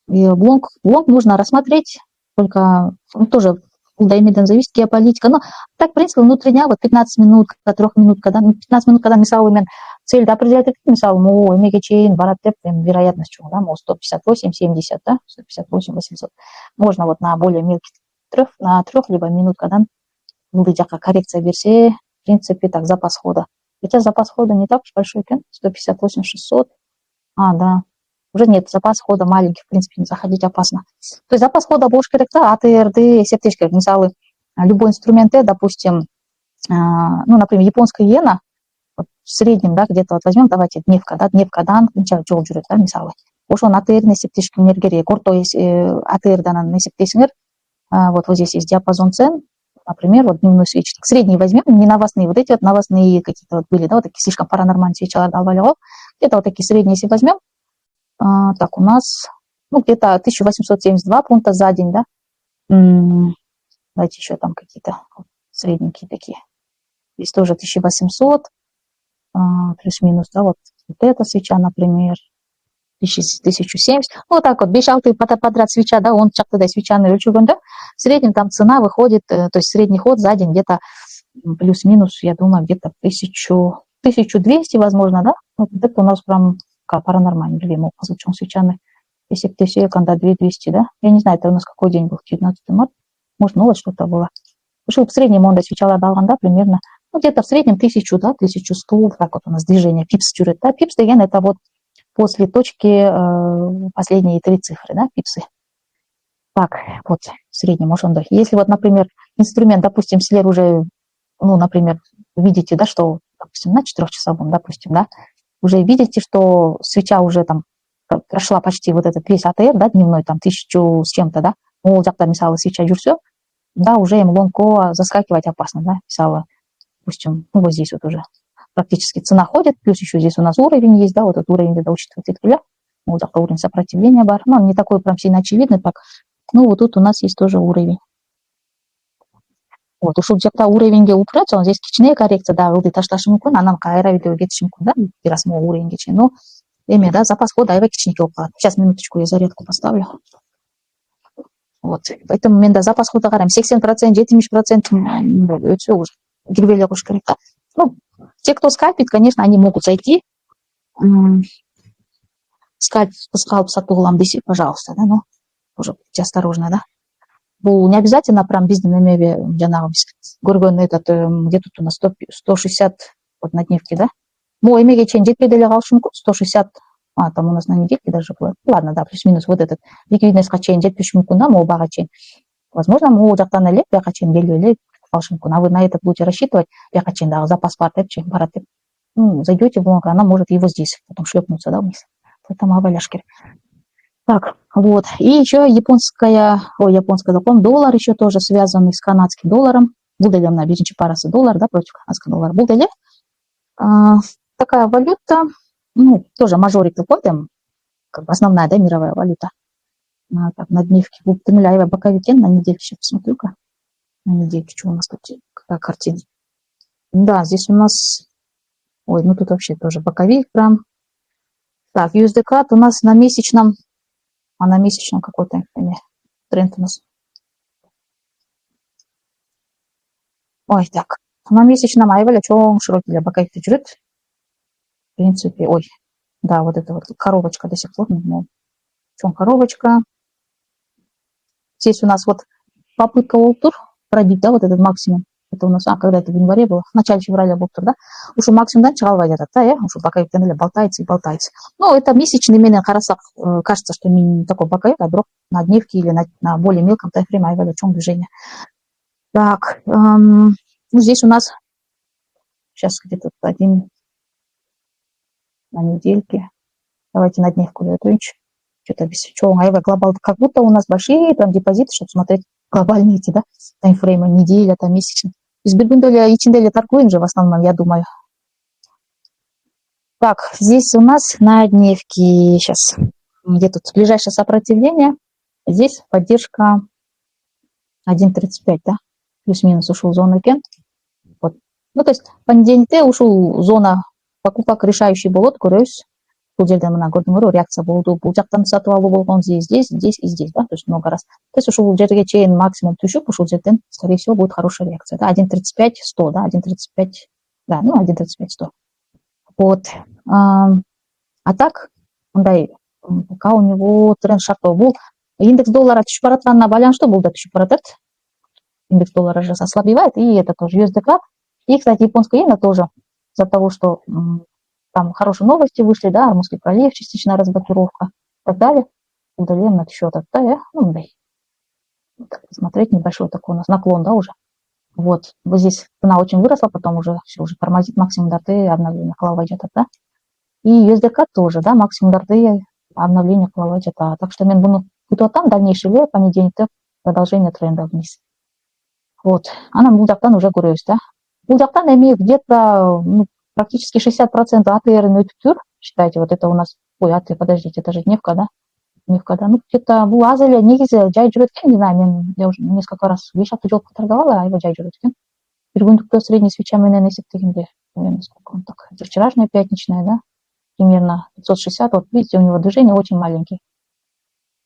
Блонг нужно рассмотреть, только тоже даймиден зависит геополитика, но так, в принципе, внутри дня, вот 15 минут, 3 минут, когда, 15 минут, когда мисалы мен цель определяет, мисалы, эмеге чейин барат деп, вероятность чоң, да, 158-70, да, 158-800. Можно вот на более мелких на 3 либо минуткадан мындай жака коррекция берсе, в принципе, так, запас хода. Хотя запас хода не так уж большой экен, 158-600. Да. Уже нет, запас хода маленький, в принципе, не заходить опасно. То есть запас хода болуш керек да, АТРды эсептеш керек. Мисалы, любой инструмент, допустим, ну, например, японская иена, вот в среднем, да, где-то вот возьмем, давайте, дневкадан канча жол жүрөт, да, мисалы. Ошонун АТРин эсептешкеңер керек. Орто АТРдан эсептейсиңер. Вот здесь есть диапазон цен. Например, вот дневной свечи. Средние возьмем, не новостные, вот эти вот новостные какие-то вот были, да, вот такие слишком паранормальные свечи албалево. Где-то вот такие средние, если возьмем, так, у нас, ну, где-то 1872 пункта за день, да. Давайте еще там какие-то средненькие такие. Здесь тоже 1800, плюс-минус, да, вот эта свеча, например, 1070. Ну, вот так вот, 5-6 подряд свеча, да, он чакта свечаны өлчөгөндө, в среднем там цена выходит, то есть средний ход за день где-то плюс-минус, я думаю, где-то 1200, возможно, да. Вот это у нас прям паранормально, блин, озвучил свечаны. Если бы ты секунда 2200, да. Я не знаю, это у нас какой день был, 19 марта. Может, новое что-то было. В среднем он свечала далган, да, примерно. Ну, где-то в среднем 1000, да, 1100, так вот у нас движение пипс жүрет, да. Пипс деген это вот после точки последние 3 цифры, да, пипсы. Так, вот, в среднем, может, он, да. Если вот, например, инструмент, допустим, силер уже, ну, например, видите, да, что, допустим, на 4-часовом, допустим, да, уже видите, что свеча уже там прошла почти вот этот весь АТР, да, дневной, там, 1000 с чем-то, да, ол жакта, мисалы, свеча жүрсө, да, уже им лонго заскакивать опасно, да, мисалы, допустим, ну, вот здесь вот уже практически цена ходит, плюс еще здесь у нас уровень есть, да, вот этот уровень надо учитывать, вот такой уровень сопротивления бар, но он не такой прям сильно очевидный, так, ну, вот тут у нас есть тоже уровень. Вот, ушул жакта уровеньге упирать, он здесь кичине коррекция, да, ылдый ташташы мүмкүн, анан кайра видео кетиши мүмкүн, да, бир аз могу уровеньге чейин, но эме, да, запас хода аябай кичинекей болуп калат. Сейчас, минуточку, я зарядку поставлю. Вот, поэтому мен да запас хода карайм, 80%, 70% өтсө уже кирбей эле коюш керек, да. Ну, те, кто скальпит, конечно, они могут зайти, скальп сатуу кылам десе, пожалуйста, да, но уже будьте осторожны, да. Бул не обязательно прям биздин эмеге жанагы биз көргөн этот, где тут у нас 160 вот на дневке, да. Могу эмеге чейин жетпей деле калышы мүмкүн, 160, там у нас на недельке даже было. Ладно, да, плюс-минус вот этот ликвидностька чейин жетпеши мүмкүн, да, могу бага чейин. Возможно, могу жактан эле бияка чейин белгилеп эле калышы мүмкүн. А вы на это будете рассчитывать, бияка чейин дагы запас бар деп чейин барат деп. Ну, зайдете в лонг, она может и вот здесь потом шлепнуться, да, вниз. Поэтому абайляш керек. Так, вот. И еще японская закон, доллар еще тоже связанный с канадским долларом. Бул деле мына биринчи парасы доллар, да, против канадского доллара. Бул деле такая валюта, ну, тоже мажорик такой, там, как бы основная, да, мировая валюта. Так, на дневке. Бул аябай боковик экен, на недельке сейчас посмотрю-ка. На недельке, что у нас тут, какая картина. Да, здесь у нас, ой, ну тут вообще тоже боковик прям. Так, USD-CAD у нас на месячном, какой-то тренд у нас. Ой, так, на месячном аябай чоң широкий боковикте жүрөт. В принципе, ой, да, вот это вот коробочка до сих пор, ну, чоң коробочка. Здесь у нас вот попытка Олтур пробить, да, вот этот максимум. Это у нас, когда это в январе было, в начале февраля Олтур, да. Ушу максимумдан чыга албай жатат, да, ушу боковиктен эле болтается и болтается. Ну, это месячный менен карасак, кажется, что не такой боковик, а бирок на дневке или на более мелком таймфрейме аябай чоң движение. Так, ну, здесь у нас сейчас где-то один на недельке. Давайте на дневку вернемся. Что-то без чего аябай глобал, как будто у нас большие прям депозиты, чтобы смотреть глобальные эти, да, таймфреймы, неделя, там, месячные. Из бирбинделя и чинделя торгуем же в основном, я думаю. Так, здесь у нас на дневке сейчас, где тут ближайшее сопротивление, здесь поддержка 1.35, да, плюс-минус ушел зона кен. Вот. Ну, то есть понедельникте ушел зона покупок решающий болот, көрөбүз. Бул жерден мына көрдүңөр, реакция болду. Бул жактан сатып алуу болгон здесь и здесь, да, то есть много раз. То есть ушул жерге чейин максимум түшүп, ушул жерден, скорее всего, будет хорошая реакция, да, 1.35, 100, да, 1.35, да, ну, 1.35, 100. Вот. А так, мындай, пока у него тренд шарттоо, бул индекс доллара түшүп баратканына байланыштуу, бул да түшүп баратат. Индекс доллара же ослабевает, и это тоже USD-CAD. И, кстати, японская иена тоже из-за того, что там хорошие новости вышли, да, Армузский пролив, частичная разблокировка и так далее. Удалим над счета. Да, ну, смотреть, небольшой такой у нас наклон, да, уже. Вот здесь цена очень выросла, потом уже все, уже тормозит максимум дорты, обновление клава идет, да. И USD-CAD тоже, да, максимум дорты, обновление клава идет. Так что мен буну там дальнейший ле понедельник продолжение тренда вниз. Вот, она бул жактан уже көрөбүз, да. Бул жактан эми где-то, ну, практически 60% АТР өтүп тур. Считайте, вот это у нас, ой, АТ, подождите, это же дневка, да? Дневка, да, ну, где-то бул аз эле негизи жай жүрөт экен, не знаю, я уже несколько раз 5-6 жолку торговала, аябай жай жүрөт экен. Бир күндүктө средний свеча менен эсептегенде, сколько он так, вчерашняя пятничная, да, примерно 560, вот видите, у него движение очень маленькие.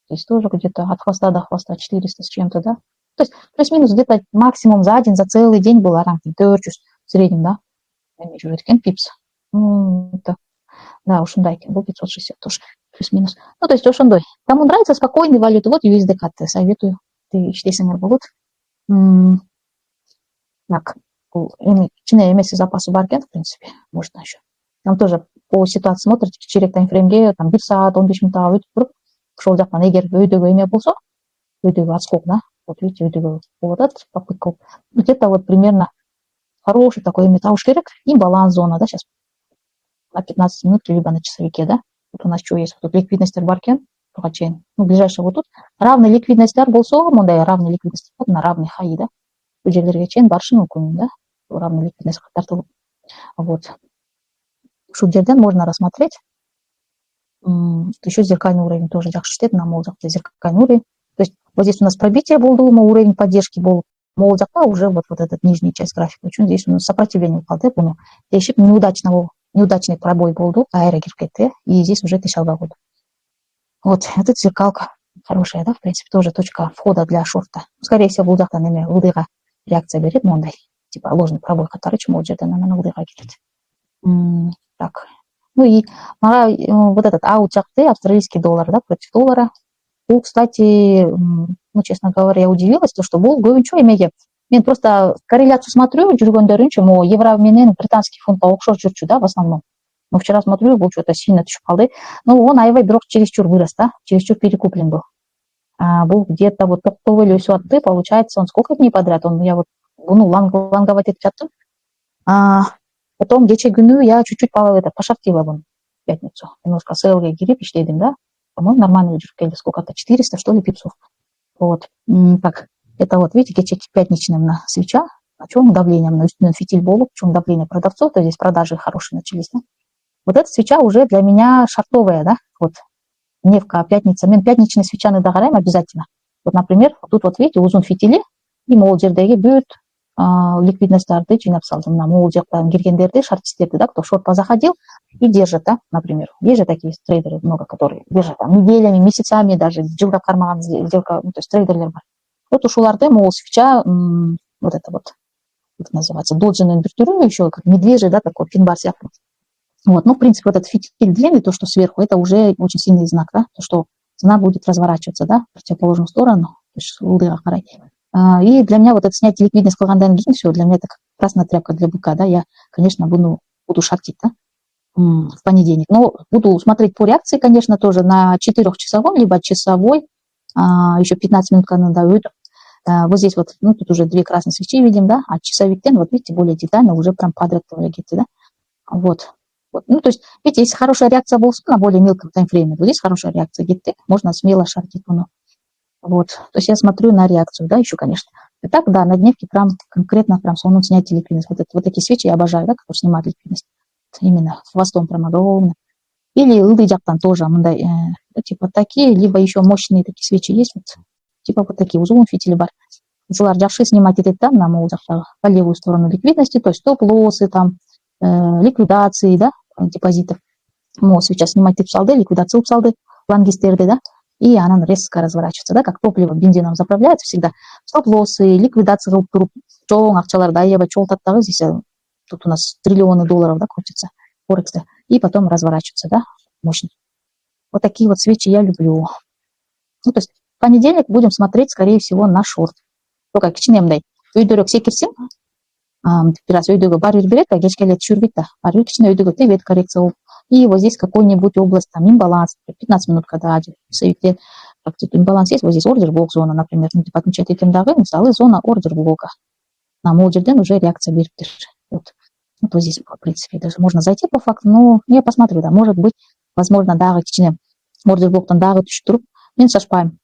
Здесь тоже где-то от хвоста до хвоста 400 с чем-то, да. То есть плюс-минус где-то максимум за день, за целый день было ранкинг 400 в среднем, да. Жүрөт экен пипс. Да, ушундай экен, бул 560 тоже плюс-минус. Ну, то есть ошондой. Кому нравится спокойный валюта, вот USD-CAD советую. Ты иштесеңер болот. Так, эми кичине эмеси запасы бар экен, в принципе, можно еще. Там тоже по ситуации смотрите, чейрек таймфреймге, там 1 саат, 15 минутага өтүп туруп, ошол жактан эгер өйдөгө эме болсо, өйдөгө отскок, да, вот видите, өйдөгө болуп атат, попытка. Где-то вот примерно хороший такой эме табыш керек, имбаланс зона, да, сейчас на 15 минут, либо на часовике, да. Вот у нас что есть, вот тут ликвидностьтер бар экен, туга чейин, ну, ближайший вот тут, равный ликвидностьтер болсо, мындай равный ликвидность на равный хаи, да, бул жерлерге чейин барышы мүмкүн, да, равный ликвидность тартылып. Вот. Ушул жерден можно рассмотреть. Еще зеркальный уровень тоже жакшы иштейт, на мол жакта зеркальный уровень. То есть вот здесь у нас пробитие болду, уровень поддержки болуп, могул жақта уже вот этот нижний часть графика үшін здесь сопротивление қалды, бұны тешіп неудачный пробой болды, аэро кіріп кетті, и здесь уже тешалба болды. Вот, это зеркалка хорошая, да, в принципе, тоже точка входа для шорта. Скорее всего, бұл жақтан неме ылдыға реакция береді, мондай, типа ложный пробой қатары үшін ол жерден ылдыға кетеді. Так, ну и вот этот аут жақты, австралийский доллар, да, против доллара. Бұл, кстати, ну, честно говоря, я удивилась, то, что бұл көбінше емеге. Мен просто корреляцию смотрю, жүргендерінше, евро менен британский фунтқа оқшор жүрчү, да, в основном. Но вчера смотрю, был что-то сильно түшіп қалды. Ну, он айвай бирок чересчур вырос, да, чересчур перекуплен был. Был где-то вот тоқтовый или сюатты, получается, он сколько дней подряд, я вот, ну, ланговать етіп жаттым. Потом кече күнү я чуть-чуть пошортила в пятницу. Немножко селге кирип иштедим, да. По-моему, нормально жүріп келди, сколько-то, 400, что ли, пипсов. Вот, так, это вот, видите, кече пятничная свеча, а чем давлением, на фитиль болуп, чем давление продавцов, то здесь продажи хорошие начались, да. Вот эта свеча уже для меня шартовая, да, вот, Невка, пятница, мен пятничный свечаны догараем обязательно. Вот, например, тут вот видите, узун фитили, и могул жердеги бүт ликвидностьтарды жинап салдым. На могул жактан киргендерди, шартистерди, да, кто в шорт заходил и держит, да, например. Есть же такие трейдеры много, которые держат там неделями, месяцами, даже жылдап кармаган сделка, то есть трейдерлер бар. Вот ушуларды могул свеча, вот это вот, как называется, доджинный биртюрю, еще как медвежий, да, такой пин-бар сияқты. Вот, ну, в принципе, вот этот фитиль длинный, то, что сверху, это уже очень сильный знак, да, то, что цена будет разворачиваться, да, в противоположную сторону, то есть лдыга карай. И для меня вот это снятие ликвидности кылгандан кийин все, для меня это как красная тряпка для быка, да, я, конечно, буду шортить, да, в понедельник. Но буду смотреть по реакции, конечно, тоже на 4-часовой, либо часовой, еще 15 минут надо выйду. Вот здесь вот, ну, тут уже 2 красные свечи видим, да, а часовик-тен, вот видите, более детально уже прям подряд да, вот. Ну, то есть, видите, если хорошая реакция была на более мелком таймфрейме, вот здесь хорошая реакция гетты, можно смело шортить. Вот, то есть я смотрю на реакцию, да, еще, конечно. И так, да, на дневке прям конкретно прям сонун снятие ликвидности. Вот такие свечи я обожаю, да, которые снимают ликвидность. Именно хвостом прям огромно. Или ылды жактан тоже, типа такие, либо еще мощные такие свечи есть, вот, типа вот такие, узун фитили бар. Ушулар жакшы снимать етет там, на могул жактагы, по левую сторону ликвидности, то есть стоп-лоссы там, ликвидации, да, депозитов. Могу сейчас снимать тип салды, ликвидацию салды, лангистерды, да, и она резко разворачивается, да, как топливо бензином заправляется всегда. Стоп-лоссы, ликвидация, чоң акчаларды аябай чоңтаттагы, здесь тут у нас триллионы долларов, да, крутится, форекста, и потом разворачивается, да, мощно. Вот такие вот свечи я люблю. Ну, то есть в понедельник будем смотреть, скорее всего, на шорт. Только кичинемдай, өйдөрөк секирсең, раз өйдөгө бар берет, а кечке эле түшүрбөйт да, бар кичине өйдөгө тебет коррекция болуп. И вот здесь какой-нибудь область, там, имбаланс, 15 минут, когда советте, имбаланс есть, вот здесь ордер-блок зона, например, отмечать этим дагы, мисалы, зона ордер-блока. На могул жерден уже реакция бериптир. Вот здесь, в принципе, даже можно зайти по факту, но я посмотрю, да, может быть, возможно, дагы кичине ордер-блоктан дагы түшүп туруп, мен шашпайм.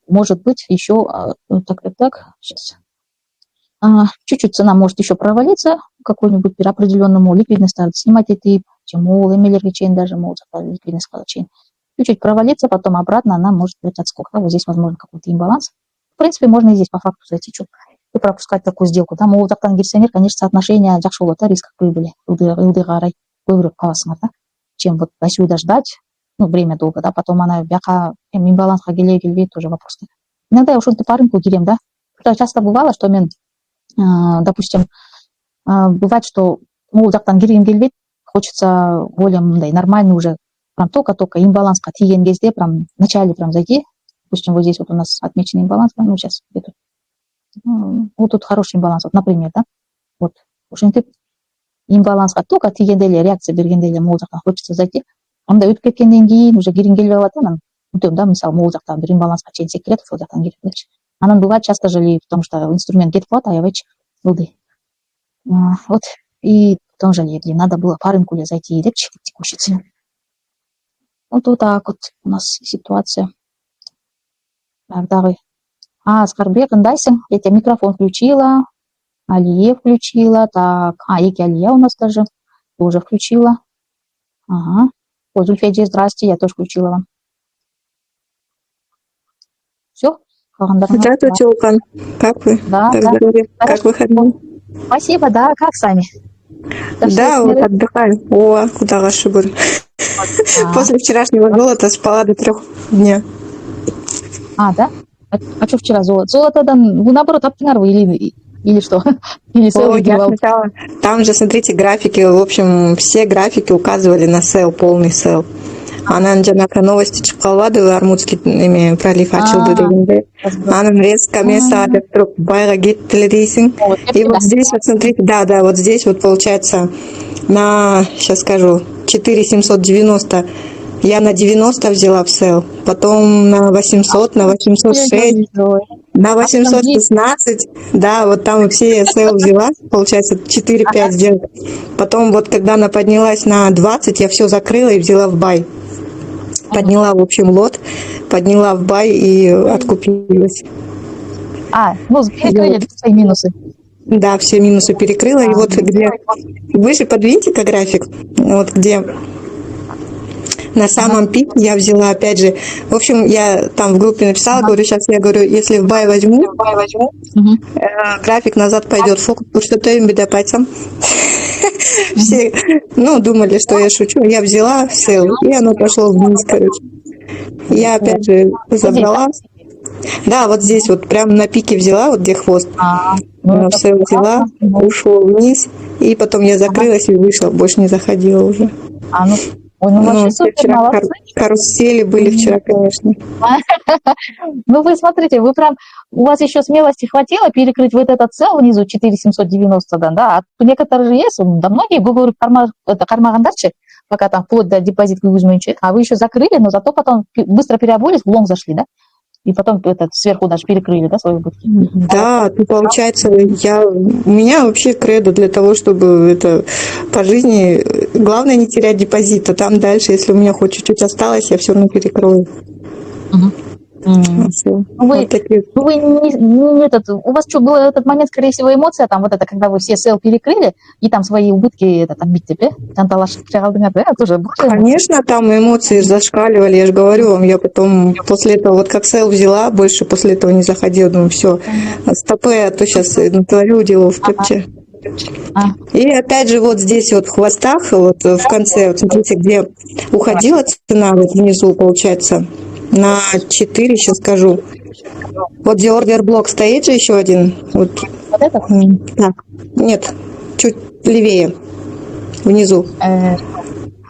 Может быть, еще, так, сейчас. Чуть-чуть цена может еще провалиться, какой-нибудь определенному ликвидность надо снимать эти, чему эмилерги чейн даже могут ликвидность чейн. Чуть-чуть провалиться, потом обратно она может быть отскок. Да, вот здесь возможно какой-то имбаланс. В принципе, можно и здесь по факту зайти, и пропускать такую сделку. Там могут конечно, соотношение жакшолота, риска к прибыли, ылдыгарай, да, чем вот до сюда ждать, ну, время долго, да, потом она бяка имбалансқа келе тоже вопрос. Иногда я ушунтип по рынку кирем, да. Часто бывало, что мен, допустим, бывает, что могул жактан киргим келбейт, хочется более нормальный уже, прям только имбаланска тиген кезде, прям в начале прям зайти. Допустим, вот здесь вот у нас отмеченный имбаланс, ну, сейчас где-то. Вот тут хороший имбаланс, вот, например, да. Вот, ушинтип имбаланска только тигенде эле, реакция бергенде эле могул жактан хочется зайти. Анда өтүп кеткенден кийин уже киргим келбей калат, анан өтөм да, мисалы могул жактан бир имбаланска чейин секирет, ошол жактан кирип. Анан бывает часто же, потому что инструмент кетип калат, аябайчы ылдый. Вот, и потом жалею, надо было по рынку зайти, депчи, текущий цены. Вот так вот у нас ситуация. Так, давай. Скарбек, Дайсон, я тебе микрофон включила, Алие включила, так, Эки Алия у нас даже тоже включила. Ага. Ой, Зульфия, здрасте, я тоже включила вам. Все, Здравствуйте, Чулкан. Как вы? Да, Как да. здоровье? Как выходные? Спасибо, да, как сами? Да, вот отдыхаю. О, куда ваши были? После вчерашнего золота спала до 3 дня. Да? А что вчера золото? Золото, да, вы наоборот, оптинар вы или что? Или сел О, я выгревал? сначала... Там же, смотрите, графики, в общем, все графики указывали на сел, полный сел. Анан жанагы новости чыгып калбады, армутский эме пролив ачылды дегенде. Анан резко место деп туруп байга кетти эле дейсиң. И вот здесь вот смотрите, да, вот здесь вот получается на, сейчас скажу, 4790 я на 90 взяла в сел, потом на 800, на 806, на 816, да, вот там все сел взяла, получается 4-5 сделок. Потом вот когда она поднялась на 20, я все закрыла и взяла в бай. Подняла, в общем, лот, подняла в бай и откупилась. Ну, перекрыли свои минусы. Да, все минусы перекрыла. И вот где выше подвиньте-ка график, вот где на самом пике я взяла, опять же, в общем, я там в группе написала, говорю, сейчас я говорю, если в бай возьму, график назад пойдет, фокус, что-то им беда пальцем. Все, думали, что я шучу. Я взяла сел, и оно пошло вниз, короче. Я опять же забрала. Да, вот здесь вот прям на пике взяла, вот где хвост. Сел взяла, ушло вниз, и потом я закрылась и вышла, больше не заходила уже. Вообще супер, вчера молодцы. карусели были вчера, конечно. Ну, вы смотрите, у вас еще смелости хватило перекрыть вот этот цел внизу 4790, да, а некоторые же есть, да многие, говорю, кармагандарчи, пока там вплоть до депозит выгрузменчи, а вы еще закрыли, но зато потом быстро переобулись, в лонг зашли, да? И потом сверху даже перекрыли, да, свои убытки? Да, получается, у меня вообще кредо для того, чтобы это по жизни, главное не терять депозит, а там дальше, если у меня хоть чуть-чуть осталось, я все равно перекрою. У вас что, был этот момент, скорее всего, эмоция, там вот это, когда вы все сел перекрыли, и там свои убытки, отбить тоже. Конечно, там эмоции зашкаливали, я же говорю вам, я потом после этого, вот как сел взяла, больше после этого не заходила, думаю, все, стопы, а то сейчас натворю дело в пепче. И опять же вот здесь вот в хвостах, вот в конце, вот смотрите, где уходила цена, вот внизу, получается, на 4, сейчас скажу. Вот где ордер блок стоит же еще один. Вот этот? Так, нет, чуть левее, внизу.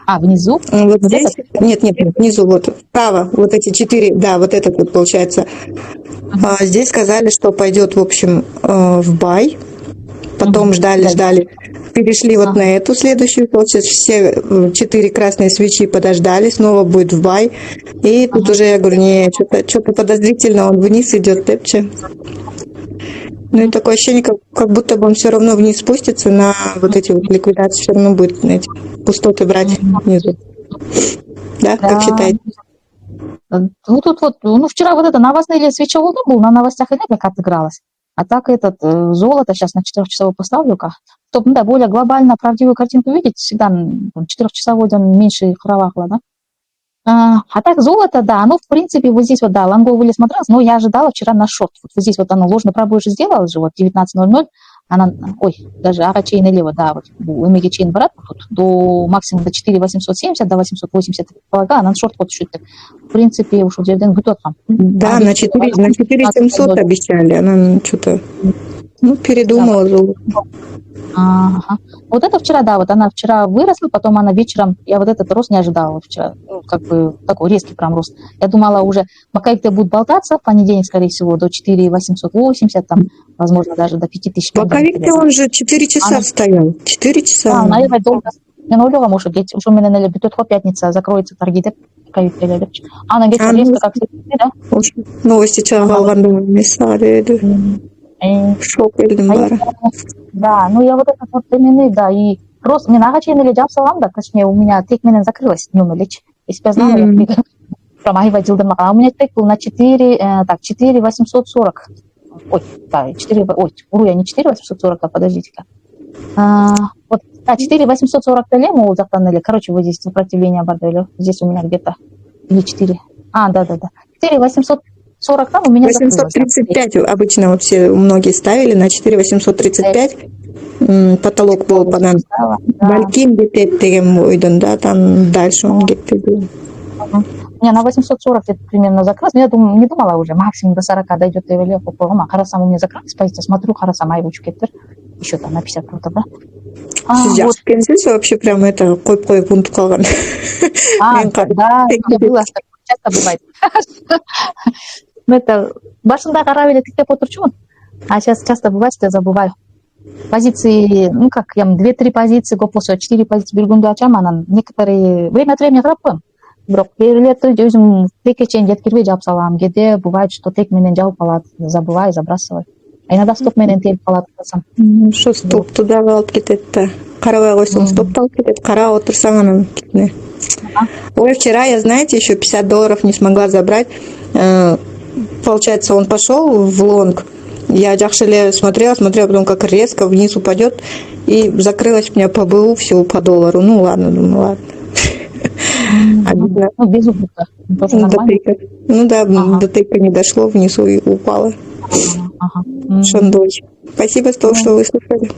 Внизу? Вот здесь? Нет, внизу, вот вправо, вот эти 4, да, вот этот вот получается. Здесь сказали, что пойдет, в общем, в бай. Потом ждали, перешли вот на эту следующую, получается, все 4 красные свечи подождали, снова будет в бай. И тут уже я говорю, не, что-то подозрительно, он вниз идет, тепче. Ну и такое ощущение, как будто бы он все равно вниз спустится на вот эти вот ликвидации, все равно будет эти пустоты брать внизу. Да, как считаете? Ну тут вот, вчера вот это новостные свеча был, на новостях и как отыгралось. А так золото сейчас на 4-часовой поставлю-ка. Чтобы, да, более глобально правдивую картинку видеть, всегда 4-часовой он меньше кровахла, да. А так золото, да, оно в принципе вот здесь вот, да, лонговый смотрелось, но я ожидала вчера на шорт. Вот здесь вот оно ложный пробой уже сделала же, вот 19.00, она, даже ара-чейн налево, да, вот эмеги чейн брат, вот, до максимум до 4.870, до 880, полагаю, она шорт вот чуть-то, в принципе, уж удивлен, готов там. Да, на 4.700 обещали, она что-то, передумала золото. Ага. Вот это вчера, да, вот она вчера выросла, потом она вечером, я вот этот рост не ожидала вчера, такой резкий прям рост. Я думала уже, пока это будет болтаться, в понедельник, скорее всего, до 4.880, там, возможно, даже до 5000. Боковик-то он же 4 часа стоял, 4 часа. Наверное, долго. Я наулила, может, уже у меня, наверное, битут пятница, закроется торги, она вечер резко, как всегда, да? Новости чағалғанда мисали, шок елдің бары. Да, я вот этот вот именно, да, и рост, мен ағачейін іле жапсалам да, точнее, у меня тек менен закрылась днем ілеч. Если бы я знала, я прям айва жылдырмаға. А у меня тек был на 4.840. Ой, да, 4, я не 4.840, а подождите-ка. Вот, 4.840 төлем, ол жақтан іле, короче, вот здесь сопротивление бар, здесь у меня где-то, или 4. Да. 4.840 840 там у меня закрылось. 835 обычно вот все многие ставили на 4835. Потолок был банан. Балким кетет деген ойдон, да, там дальше он кетпеди. Не, на 840 где-то примерно закрылось. Но я думаю, не думала уже, максимум до 40 дойдет и велел. Харасам у меня закрылась позиция, смотрю, Харасам айвуч кеттер. Еще там на 50 фунтов, да? Сіз жақсы келсеңіз вообще прям это қойып ұмытып қалған. Да, было, часто бывает. Это башында қарап еле тіктеп отырчумун. А сейчас часто бывает, что я забываю. Позиции, ну как, я 2-3 позиции, болсо 4 позиции бир күндө ачам, анан некоторые время от времени карап коем. Бирок берилерди өзүм текке чейин жеткирбей жаап салам. Кээде бывает, что тек менен жабып калат, забываю, забрасываю. А иногда стоп менен телип калат. Ошо стопту дагы алып кетет да. Карабай койсоң стопту алып кетет, карап отурсаң анан кетне. Ой, вчера я, знаете, еще $50 не смогла забрать. Получается, он пошел в лонг. Я жакшы смотрела, потом как резко вниз упадет. И закрылась у меня по БУ всего по $1. Ну ладно, думаю, ладно. Обидно. Ну, без убытка. Тоже нормально. Ну да, до тейка не дошло, внизу и упало. Шандой. Спасибо, что выслушали.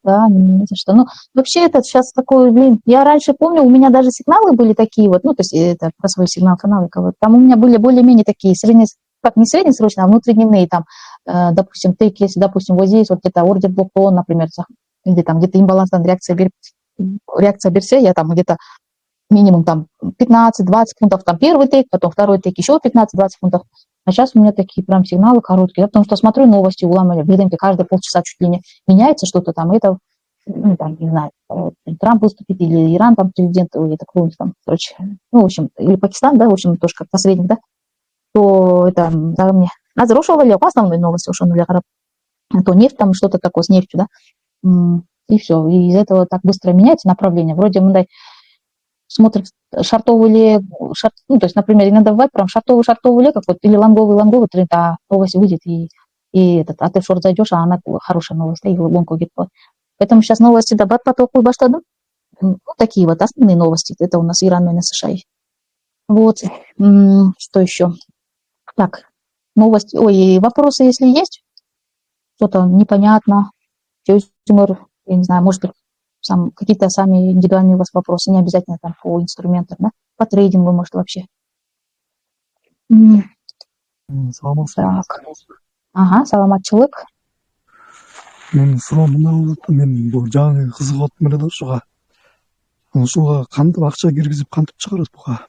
Да, не за что. Ну, вообще это сейчас такой, я раньше помню, у меня даже сигналы были такие вот, ну, то есть это про свой сигнал канала, там у меня были более-менее такие как не среднесрочные, а внутридневные, там, допустим, тейк, если, допустим, вот здесь вот где-то ордер блоктон, например, или там где-то имбалансная реакция берсе, я там где-то минимум там 15-20 фунтов, там первый тейк, потом второй тейк, еще 15-20 фунтов. А сейчас у меня такие прям сигналы короткие, потому что смотрю новости, уламываю, видите, каждые полчаса чуть ли не меняется что-то там, это, ну, там, не знаю, Трамп выступит, или Иран, там, президент, или какой-нибудь там, короче, ну, в общем, или Пакистан, да, в общем, тоже как посредник, да, то это, да, мне, разрушило ли, основные новости, ушел ли, то нефть, там, что-то такое с нефтью, да, и все, и из этого так быстро меняется направление, вроде мы, смотрит шартовый ли, ну, то есть, например, иногда бывает прям шартовый ли, как вот, или лонговый тренд, а новость выйдет, и а ты в шорт зайдешь, а она хорошая новость, и лонку geht. Поэтому сейчас новости да потоку баштаду. Ну, такие вот основные новости, это у нас Иран и США. Вот, что еще? Так, новости, ой, вопросы, если есть, что-то непонятно, я не знаю, может быть, какие-то сами индивидуальные у вас вопросы, не обязательно там по инструментам, да? По трейдингу, может, вообще. Так. Саламатчылык. Мен суроомун мен бул жаңы кызык отум эле да ушуга кантип акча киргизип кантип чыгарат буга?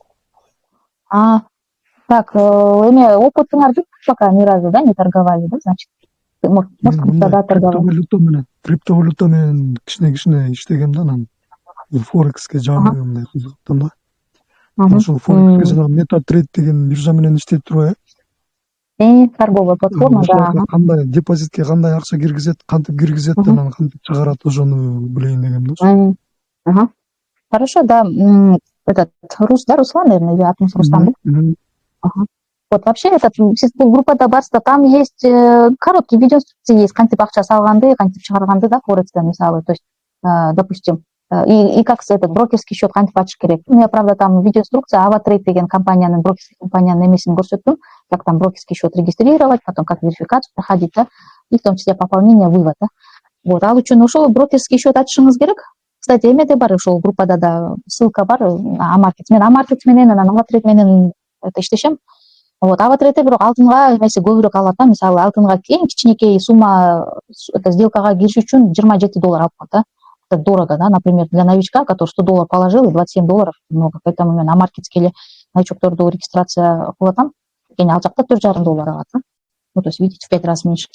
Так, опытыңар жок пока ни разу, да, не торговали, да, значит? Может, да, торговали. Криптовалюта менен кичине иштегем да, анан Форекске жаңы мындай кызыктым да. Ошол Форекске жанагы MetaTrade деген биржа менен иштей турбайбы? Торговая платформа, да. Кандай депозитке кандай акча киргизет, кантип киргизет, анан кантип чыгарат, ошону билейин дегем да. Хорошо, да. Этот Руслан, наверное, или Атмос Рустам, да? Вот вообще группада барста, там есть короткие видеоинструкции, есть кантип акча салганды, кантип чыгарганды, да, Форекстен, мисалы, то есть, допустим, и как этот брокерский счет кантип ачыш керек. У меня, правда, там видеоинструкция, AvaTrade деген компанияның, брокерский компанияның эмесин көрсөттүм, как там брокерский счет регистрировать, потом как верификацию проходить, да, и в том числе пополнение, вывод, да. Вот, ал үчүн ошол брокерский счет ачышыңыз керек. Кстати, эмеде бар ошол группада да ссылка бар, Амаркетс. Мен Амаркетс менен, анан AvaTrade менен иштешем. Вот, AvaTrade бирок алтынга эмеси көбүрөөк алат да, мисалы алтынга эң кичинекей сумма сделкага кириш үчүн $27 алып коет, да. Это дорого, да, например, для новичка, который $100 положил, и $27 много. Поэтому мен Амаркетске новичокторду регистрация кылатам, ал жакта $4,5 алат, да. Ну, то есть, видите, в 5 раз меньше.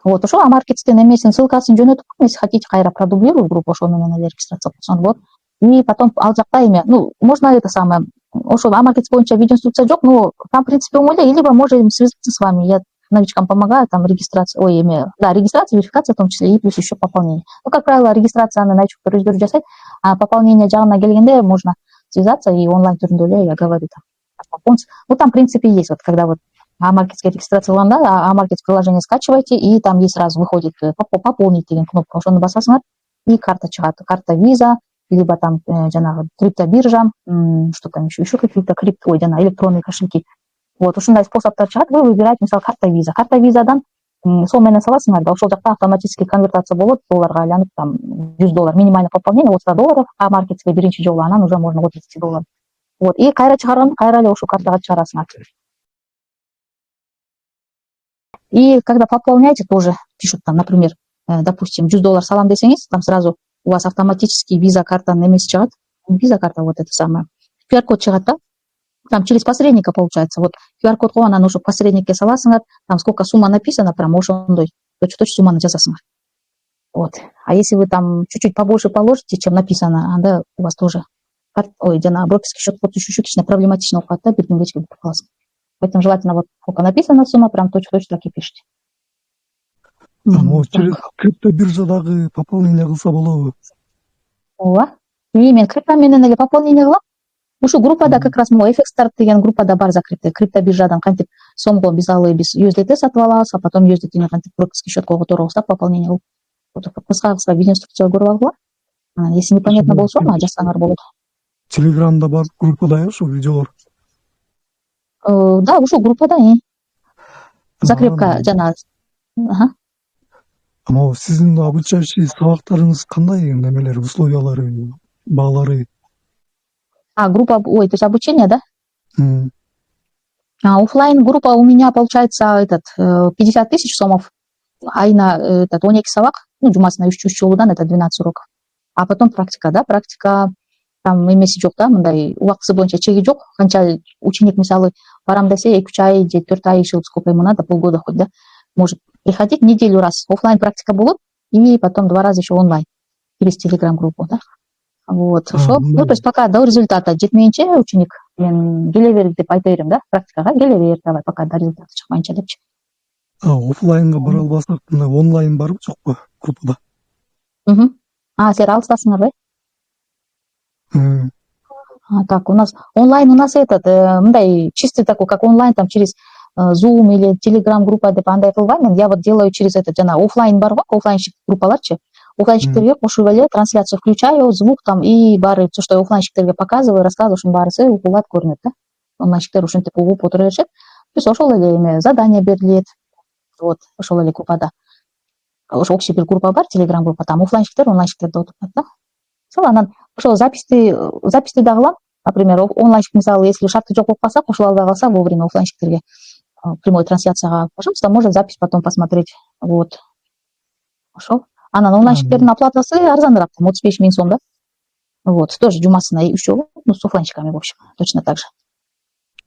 Вот, ошол Амаркетстен эмесин ссылкасын жөнөтүп, если хотите, кайра продублирую группу, ошол менен регистрация кылсаң болот. И потом ал жакта ну, можно это самое, ошол Амаркетс боюнча видеоинструкция жок, но там, в принципе, оңой, либо можем связаться с вами, я новичкам помогаю, там регистрация, регистрация, верификация в том числе, и плюс еще пополнение. Ну, как правило, регистрация на новичоктор өздөрү жасайт, а пополнение жагына келгенде можно связаться и онлайн түрүндө эле, я говорю, там, ну, там, в принципе, есть, вот, когда вот Амаркетске регистрация кылганда, Амаркетс приложение скачивайте, и там есть сразу выходит пополнить деген кнопка, ошону басасыңар, и карта чыгат, карта Visa, либо там жанагы криптобиржа, что там еще какие-то электронные кошельки. Вот, ушундай способтор чыгат. Вы выбираете, мисалы, карта виза. Карта визадан сол менен саласыңар да ошол жакта автоматически конвертация болот, долларга айланып, там $100 минимальный пополнение, $30 а маркетке биринчи жолу, анан уже можно $30. Вот, и кайра чыгарган кайра эле ошол картага чыгарасыңар. И когда пополняете, тоже пишут там, например, допустим, $100 салам десеңиз, там сразу у вас автоматически виза картанын эмеси чыгат. Виза карта вот это самое. QR-код чыгат да. Там через посредника получается. Вот QR-код коюп, анан ошо посредникке саласыңар, там сколько сумма написано, прям ошондой точь-в-точь сумманы жазасыңар. Вот. А если вы там чуть-чуть побольше положите, чем написано, анда у вас тоже брокерский счет чуть-чуть проблематично уходит, да, бирдин кечке бүтүп каласың. Поэтому желательно вот сколько написано сумма, прям точь-в-точь так и пишите. Через криптобиржадагы пополнение кылса болобу? Ооба. И мен крипто менен эле пополнение кылам. Ушу группада как раз могу FX Start деген группада бар закрытый. Криптобиржадан кантип сомго биз USDT сатып алабыз, а потом USDT кантип брокерский счетко которого ставь пополнение кылып. Кыска видео инструкция көрүп алгыла. Если непонятно болсо, жазсаңар болот. Телеграмда бар группада ушу видеолор. Да, ушу группада. Закрепка жана. Ама сиздин обучающий сабактарыңыз кандай, немелери, условиялары, баалары? Группа, то есть обучение, да? Оффлайн группа у меня получается 50 000 сомов. Айна 12 сабак, жумасына 3 жолудан это 12 уроков. А потом практика, да, практика там эмеси жок да, мындай убактысы боюнча чеги жок. Канча ученик мисалы барам десе 2-3 ай же 4 ай иши сколько ему надо, полгода хоть, да, может приходить неделю раз. Оффлайн практика болот, и потом 2 раза еще онлайн через телеграм-группу, да. Вот, то есть пока до результата жетмейинче ученик мен келе бер деп айта берем да, практикага келе бер, давай пока до результата чыкмайынча депчи. Оффлайнга бара албасак, онлайн барбы жокпу группада? Силер алыстасыңар бе? Так, у нас онлайн, мындай чистый такой, как онлайн, там через Zoom или Telegram группа деп андай кылбайм. Я вот делаю через жана оффлайн бар го, оффлайнщик группаларчы. Оффлайнщиктерге кошуп эле трансляцию включаю, звук там и баары, то что оффлайнщиктерге показываю, рассказываю, ушунун баарысы угулат көрүнөт да. Онлайнщиктер ушинтип угуп отура беришет. Биз ошол эле задание берилет. Вот, ошол эле группада. Ошо общий бир группа бар, Telegram группа, там оффлайнщиктер, онлайнщиктерди отурат да. Сол анан ошол записьти да кылам. Например, онлайнщик мисалы, если шарты жок болуп калса, кошула албай калса, вовремя оффлайнщиктерге прямой трансляцияга, пожалуйста, может запись потом посмотреть. Вот. Ошол. Анан онлайнщиктердин оплатасы арзаныраак, 35 000 сом да. Вот, тоже жумасына 3 жолу, с оффлайнщиками, в общем, точно так же.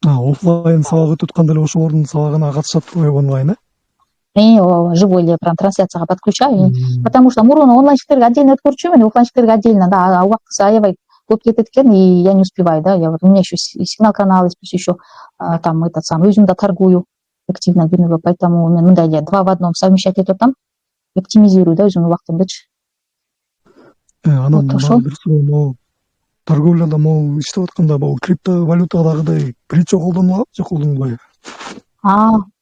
Оффлайн сабак өтүп атканда эле ошолордун сабагына катышат онлайн, живой эле прям трансляцияга подключаю. Потому что мурун онлайнщиктерге отдельно өткөрчүмүн, оффлайнщиктерге отдельно, да, а убактысы аябай көп кетет экен, и я не успеваю, да, я вот у меня еще сигнал канал есть, плюс еще там өзүм да торгую активно, поэтому мен мындай эле 2 в 1 совмещать этип атам, оптимизирую, да, өзүмдүн убактымдычы. Анан бир суроо, торговляда иштеп атканда криптовалютадагыдай плечо колдонулат, жок колдонулбайбы?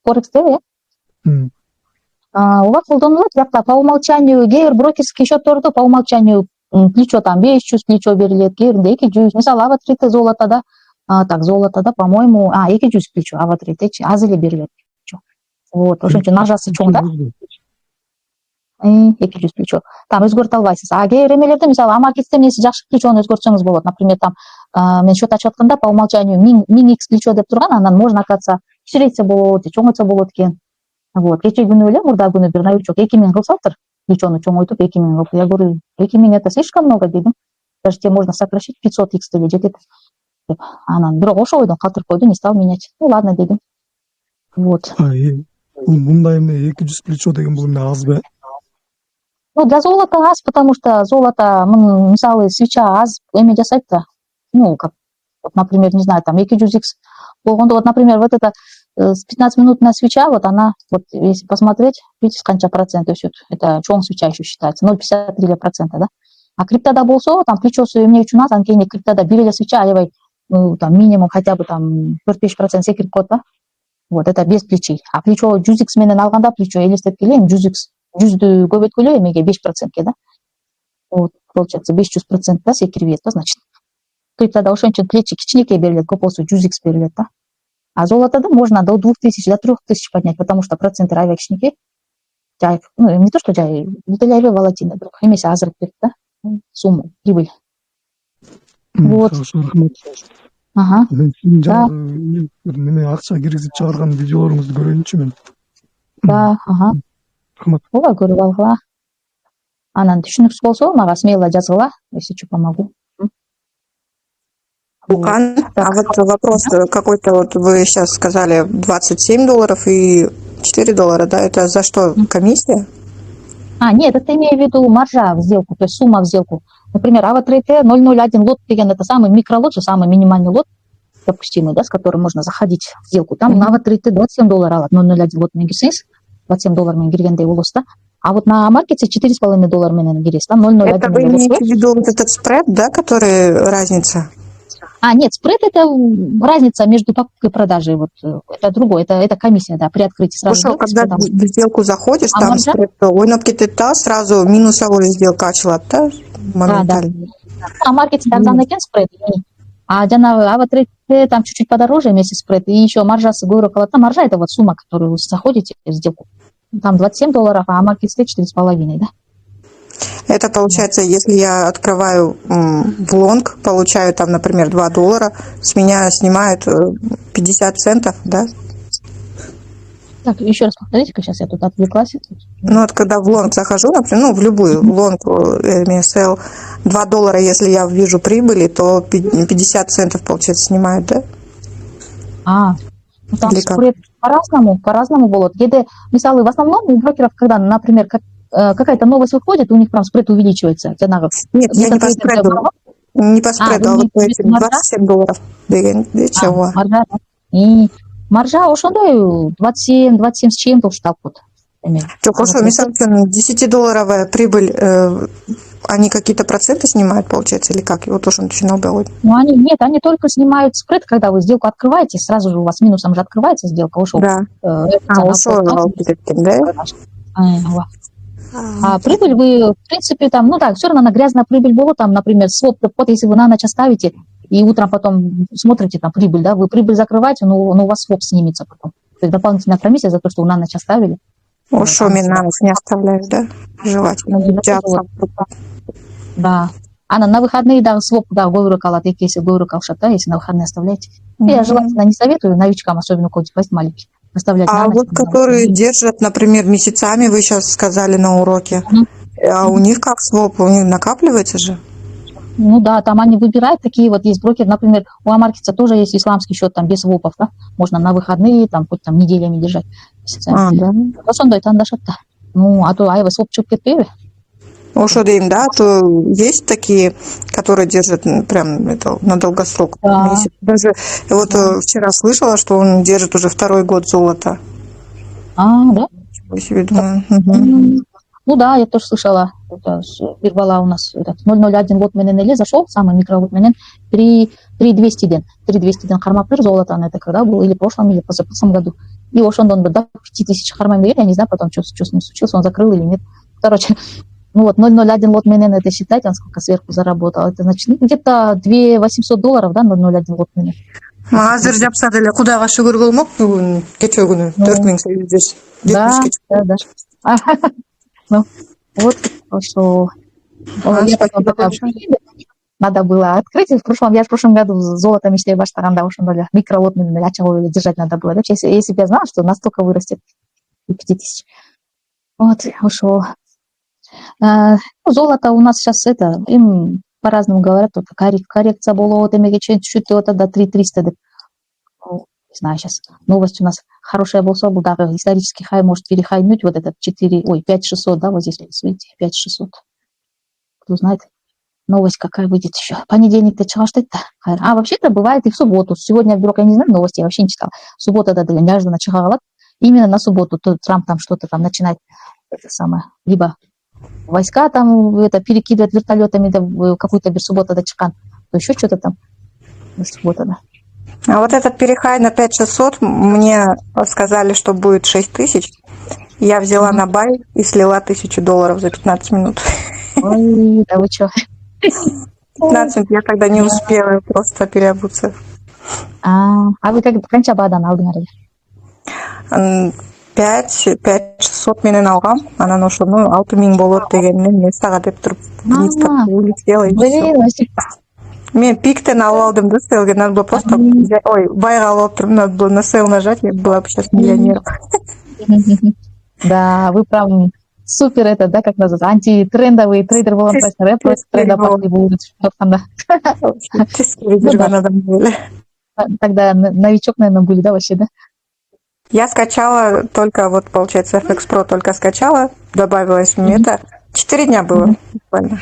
Форекстеби, ооба колдонулат, бирок по умолчанию кээ бир брокерский счеттордо по умолчанию плечо там 500 плечо берилет, кээбиринде 200, мисалы Аватрите золотода, золотода, по-моему, 200 плечо, Аватритечи аз эле берилет. Вот, ошон үчүн нажасы чоң да. 200 плечо. Там өзгөртө албайсыз. Кээ бир эмелерде, мисалы, Амаркетте эмнеси жакшы плечону өзгөртсөңүз болот. Например, там мен счет ачып атканда по умолчанию 1000x плечо деп турган, анан можно, оказывается, кичирейтсе болот, чоңойтсо болот экен. Вот, кечээ күнү эле, мурда күнү бир новичок 2000 кылсаптыр. Плечону чоңойтуп 2000 кылып. Я говорю, 2000 это слишком много дедим. Даже тебе можно сокращать 500x деле жетет. Анан бирок ошол ойдон калтырып койду, не стал менять. Ну ладно дедим. Вот. Мындай 200 плечо деген бул азбы? Для золота аз, потому что золото, мисалы, свеча аз эме жасайт да. Как, вот, например, не знаю, там 200x болгондо, вот, например, вот это с 15-минутная свеча, вот она, вот если посмотреть, видите, сканча процент өсөт. Это чоң свеча еще считается, 0,53%, да. А криптода болсо, там плечосу эмне үчүн аз, анткени криптода бир эле свеча аябай, там минимум хотя бы там 4-5% секирип коет да. Вот, это без плечей. А плечо 100x менен алганда плечо элестеп келейин, 100ду көбөйткүлө эмеге 5%ке, да. Вот, получается 500% да, секирип ийет да, значит. Криптода ошон үчүн плечи кичинекей берилет, көп болсо 100x берилет да. А золото, да, можно до 2000, до 3000 поднять, потому что проценты равекшники, ну, не то, что жай, бутыляве волатины, друг, имеся азрып берді, да, сумму, прибыль. Вот. Хорошо, рахмет. Ага. Сіздің Да. неме ақша кіргізіп шығарған видеоларыңызды көрейінші мен. Да, ага. Рахмет. Ой, көріп алғыла. Анан түшүнүксүз болсо, мага смело жазгыла, если что, помогу. Лукан, а вот вопрос какой-то, вот вы сейчас сказали $27 и $4, да, это за что, комиссия? Нет, это имею в виду маржа в сделку, то есть сумма в сделку. Например, AvaTrade 001 лот, это самый микролот, самый минимальный лот, допустимый, да, с которым можно заходить в сделку. Там на AvaTrade $27 001 лот мегисенс, $27 мегиргенде улоста. А вот на маркете $4,5 мегирес, там 001. Это вы имеете в виду вот этот спред, да, который разница? Нет, спред это разница между покупкой и продажей. Вот, это другое, это комиссия, да, при открытии сразу. Хорошо, когда в сделку заходишь, там спред, ойноп сразу минусовую сделку açылат, да? Моментально. Да. А маркете там занекен спред. А AvaTrade там чуть-чуть подороже вместе спред. И еще маржа с гуроколота. Маржа это вот сумма, которую вы заходите в сделку. Там $27, а маркете 4,5, да? Это получается, если я открываю в лонг, получаю там, например, $2, с меня снимают 50 центов, да? Так, еще раз повторите-ка, сейчас я тут отвлеклась. Ну, вот когда в лонг захожу, например, ну, в любую лонг, MSL, $2, если я вижу прибыли, то 50 центов, получается, снимают, да? Ну, там спред по-разному было. Где-то, мисалы, в основном у брокеров, когда, например, какая-то новость выходит, у них прям спред увеличивается. Нет, я не по спреду. Не по спреду, а вот по этим $27. Чего? Маржа. И маржа ошондой 27 с чем-то уж так вот. Хорошо, мисал үчүн $10 прибыль, они какие-то проценты снимают, получается, или как? Вот тоже начинал бы. Ну, они только снимают спред, когда вы сделку открываете, сразу же у вас минусом же открывается сделка, ушел. Да. Ушел, да? А прибыль вы, в принципе, там, ну так, все равно на грязная прибыль была, там, например, своп, вот если вы на ночь оставите, и утром потом смотрите там прибыль, да, вы прибыль закрываете, но у вас своп снимется потом. То есть дополнительная комиссия за то, что вы на ночь оставили. Что мне на ночь не оставляют, да? Желательно. Да. На выходные, да, своп, да, гойрукалат, если гойрукалшат, да, если на выходные оставляете. Я желательно не советую новичкам, особенно у кого маленький. А вот которые держат, например, месяцами, вы сейчас сказали на уроке, а у них как своп, у них накапливается же? Ну да, там они выбирают такие вот, есть брокеры, например, у Амаркетса тоже есть исламский счет, там без свопов, да, можно на выходные, там, хоть там неделями держать. Да. Ну, а то айва своп чуп кетпейби. Что им, да, то есть такие, которые держат прям это, на долгосрок. Да. Даже вот вчера слышала, что он держит уже 2-й год золото. Да? Ну да, я тоже слышала. Бирбала у нас этот 001 лот менен зашел, самый микролот менен 3200 ден. 3200 ден кармапыр золото, это когда было, или в прошлом, или позапрошлом году. И ошондон до 5000 кармаем, я не знаю потом, что с ним случилось, он закрыл или нет. Короче, ну вот 001 лот менен, это считать, он сколько сверху заработал. Это значит, ну, где-то $2800, да, 001 лот менен. Азыр жапсады эле Кудайга шүгүр болмок бүгүн кече күнү 4870. Да. Ну, вот что. Надо было открыть. Я в прошлом году золото иштей баштаганда ошондо эле микролот менен ачып эле держать надо было. Если бы я знала, что настолько вырастет 5000. Вот, ушел. Золото у нас сейчас им по-разному говорят, коррекция была, эмеге чуть-чуть до 3300. Не знаю, сейчас новость у нас хорошая болса, даже исторический хай может перехайнуть вот этот 5600, да, вот здесь, видите, 5600. Кто знает, новость какая выйдет еще. Понедельник-то чего что это? А вообще-то бывает и в субботу. Сегодня вдруг я не знаю новости, я вообще не читала. Суббота да неожиданно чихалат. Именно на субботу то Трамп там что-то там начинает это самое, либо войска там перекидывать вертолетами да, какую-то без суббота до Чикан, то еще что-то там без суббота, да. А вот этот перехай на 5600 мне сказали, что будет 6000. Я взяла на бай и слила $1000 за 15 минут. Ой, да вы что? 15 я тогда не успела просто переобуться. Вы қанша бағадан алдыңар? 500 менен алгам. Анан ошону 6000 болот дегеннен мен сага деп туруп улетела и всё. Мен пиктен алып алдым да селге, надо было просто, байга алып туруп, надо было на сел нажать, я была бы сейчас миллионером. Да, вы прям супер это, да, как называется, антитрендовый трейдер болған сайсыңар, просто тренда пошли будут жатқанда. Тогда новичок, наверное, были, да, вообще, да? Я скачала только, вот, получается, FX Pro только скачала, добавилась мне это. 4 дня было, буквально.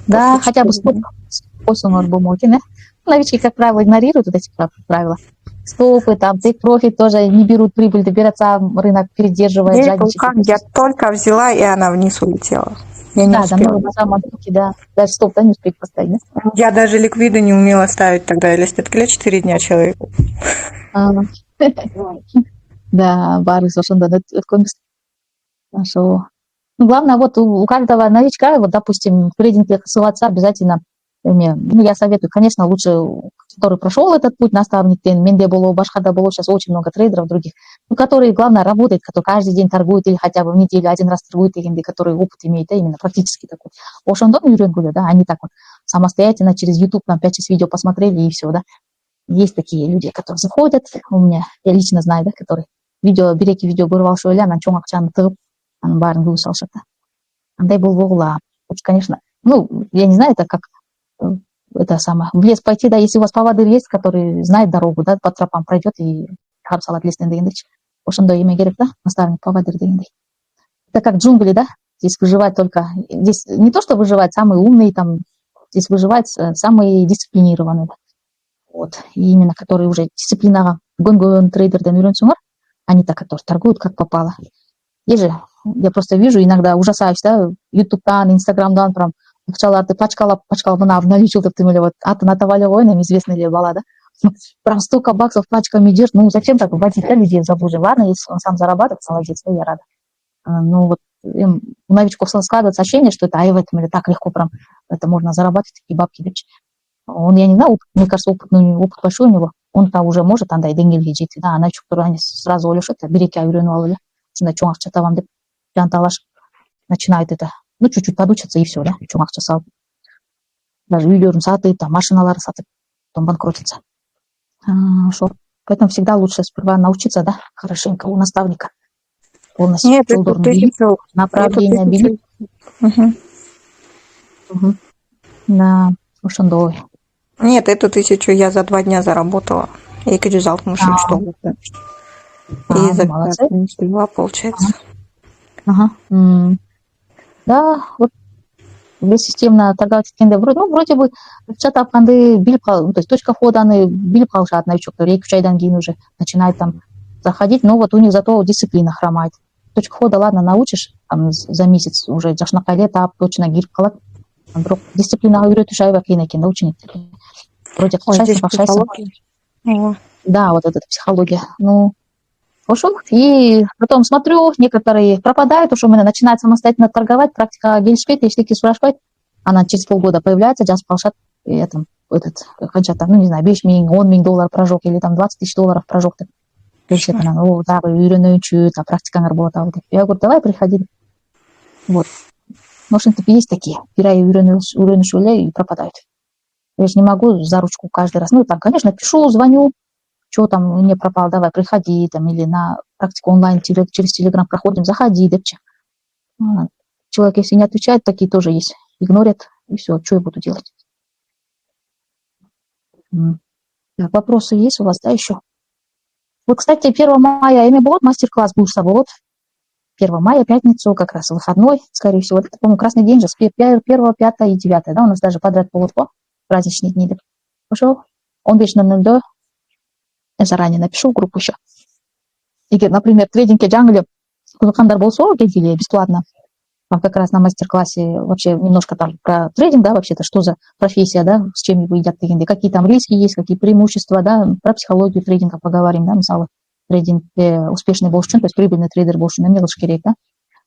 Да, хотя бы способ был мощный, да? Новички, как правило, игнорируют вот эти правила. Стопы, там, take-profit тоже не берут прибыль, добираться, рынок передерживает. Я только взяла, и она вниз улетела. Я не успела. Да, на самом деле, да. Даже стоп, да, не успеет поставить, да? Я даже ликвиды не умела ставить тогда, или статки 4 дня человеку. Да, бары совершенно, да, нашел. Главное, вот у каждого новичка, вот, допустим, в трейдинге ссылаться обязательно, я советую, конечно, лучше, который прошел этот путь, наставниктен, менде было, башкада было, сейчас очень много трейдеров других, которые, главное, работают, которые каждый день торгуют или хотя бы в неделю один раз торгуют, которые опыт имеют, да, именно практически такой. Ошондон үйрөнгүлө, да, они так вот самостоятельно через YouTube там 5-6 видео посмотрели и все, да. Есть такие люди, которые заходят, у меня, я лично знаю, да, которые биреки видео көрүп алышып эле, анан чоң акчаны тыгып, анын баарын кылып салышат да. Андай болбогула. Конечно, я не знаю, это как это самое, в лес пойти, да, если у вас поводырь есть, который знает дорогу, да, по тропам пройдет и чыгарып салат лестен дегендейчи. Ошондой эме керек, да, наставник поводырь дегендей. Это как джунгли, да, здесь выживает только, здесь не то, что выживает самый умный, там, здесь выживает самый дисциплинированный, да. Вот, и именно которые уже дисциплинага гон трейдерден үйрөнсөңөр, они так, которые торгуют как попало. Я просто вижу, иногда ужасаюсь, да, ютубтан, инстаграмдан прям акчаларды пачкалап мына обналичил деп эле вот атын атап эле коеюн, известный эле бала, да. Прям столько баксов пачками держит, зачем так вводить, да, людей в заблуждение? Ладно, если он сам зарабатывает, молодец, я рада. Вот у новичков складывается ощущение, что это в этом или так легко прям это можно зарабатывать такие бабки. Он, я не знаю, мне кажется, опыт большой у него. Он-то уже может андай деңгээлге жетти, да, новичок они сразу ойлошот, биреке үйрөнүп алып эле, ушундай чоң акча табам деп жанталашып начинает это, чуть-чуть подучатся и все, да, чоң акча салып. Даже үйлөрүн сатып, там, машиналарын сатып, потом банкротится. Поэтому всегда лучше сперва научиться, да, хорошенько у наставника. Полностью направление билик. Да, ошондой. Нет, эту 1000 я за 2 дня заработала. И кирюзалтму что. И за 5 получается. Да, вот бессистемно торговать эткенде вроде бы акча тапканды билип калып, то есть точка входаны билип калышат новичоктор, 2-3 айдан кийин уже начинает там заходить, но вот у них зато дисциплина хромает. Точка входа, ладно, научишь, там, за месяц уже жакшынакай эле таап точно кирип калат. Бирок дисциплинага үйрөтүш аябай кыйын экен да, учениктер. Вроде какашайсың. Да, вот эта психология. Ошол. И потом смотрю, некоторые пропадают, уж у меня начинают самостоятельно торговать, практика келишпейт, эчтеке сурашпайт. Она через полгода появляется, жазып калышат, канча там, не знаю, 5 000, 10 000 долларов прожег, или там 20 000 долларов прожег деп. Дагы үйрөнүүчү, практикаңар болот абы деп. Я говорю, давай приходи. Вот. Ошентип есть такие, бир ай үйрөнүшүп эле и пропадают. Я же не могу за ручку каждый раз. Там, конечно, пишу, звоню, что там не пропал, давай, приходи, там, или на практику онлайн через Телеграм проходим, заходи, депче. Человек, если не отвечает, такие тоже есть. Игнорят, и все, что я буду делать? Так, вопросы есть у вас, да, еще? Вот, кстати, 1 мая будет мастер-класс Бурса, вот 1 мая, пятницу, как раз выходной, скорее всего. Это, по-моему, красный день же, с 1, 5 и 9, да, у нас даже подряд праздничные дни. Пошел, он вечно 0:00, я заранее напишу в группу еще. И, например, трейдинг джангли, кузыкандар болсо, келгиле бесплатно. Там как раз на мастер-классе вообще немножко там про трейдинг, да, вообще-то, что за профессия, да, с чем его едят трейдинги, какие там риски есть, какие преимущества, да, про психологию трейдинга поговорим, да, мысалы, трейдинг успешный болуш үчүн, то есть прибыльный трейдер болуш үчүн эмне кылыш керек, да.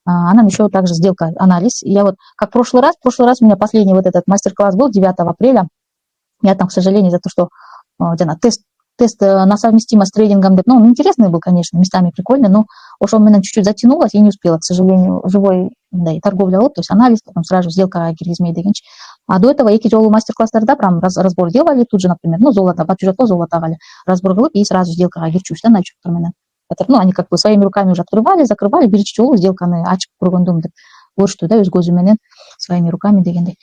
Она еще также сделка, анализ. Я вот, как в прошлый раз у меня последний вот этот мастер-класс был 9 апреля. Я там, к сожалению, за то, что тест на совместимость с трейдингом, ну, он интересный был, конечно, местами прикольный, но уж он меня чуть-чуть затянулось и не успела, к сожалению, живой да, торговля, то есть анализ, потом сразу сделка киргизмей дегенче. А до этого эки жолу мастер-класстарда прям разбор делали, тут же, например, ну, золото, бачужато золото гали, разбор кылып и сразу сделка кирчуш, да, начуптар менен. Ну, они как бы своими руками уже открывали, закрывали, биринчи жолу сделканы ачып көргөндүм деп көрүштү, да, өз көзү менен своими руками дегендей.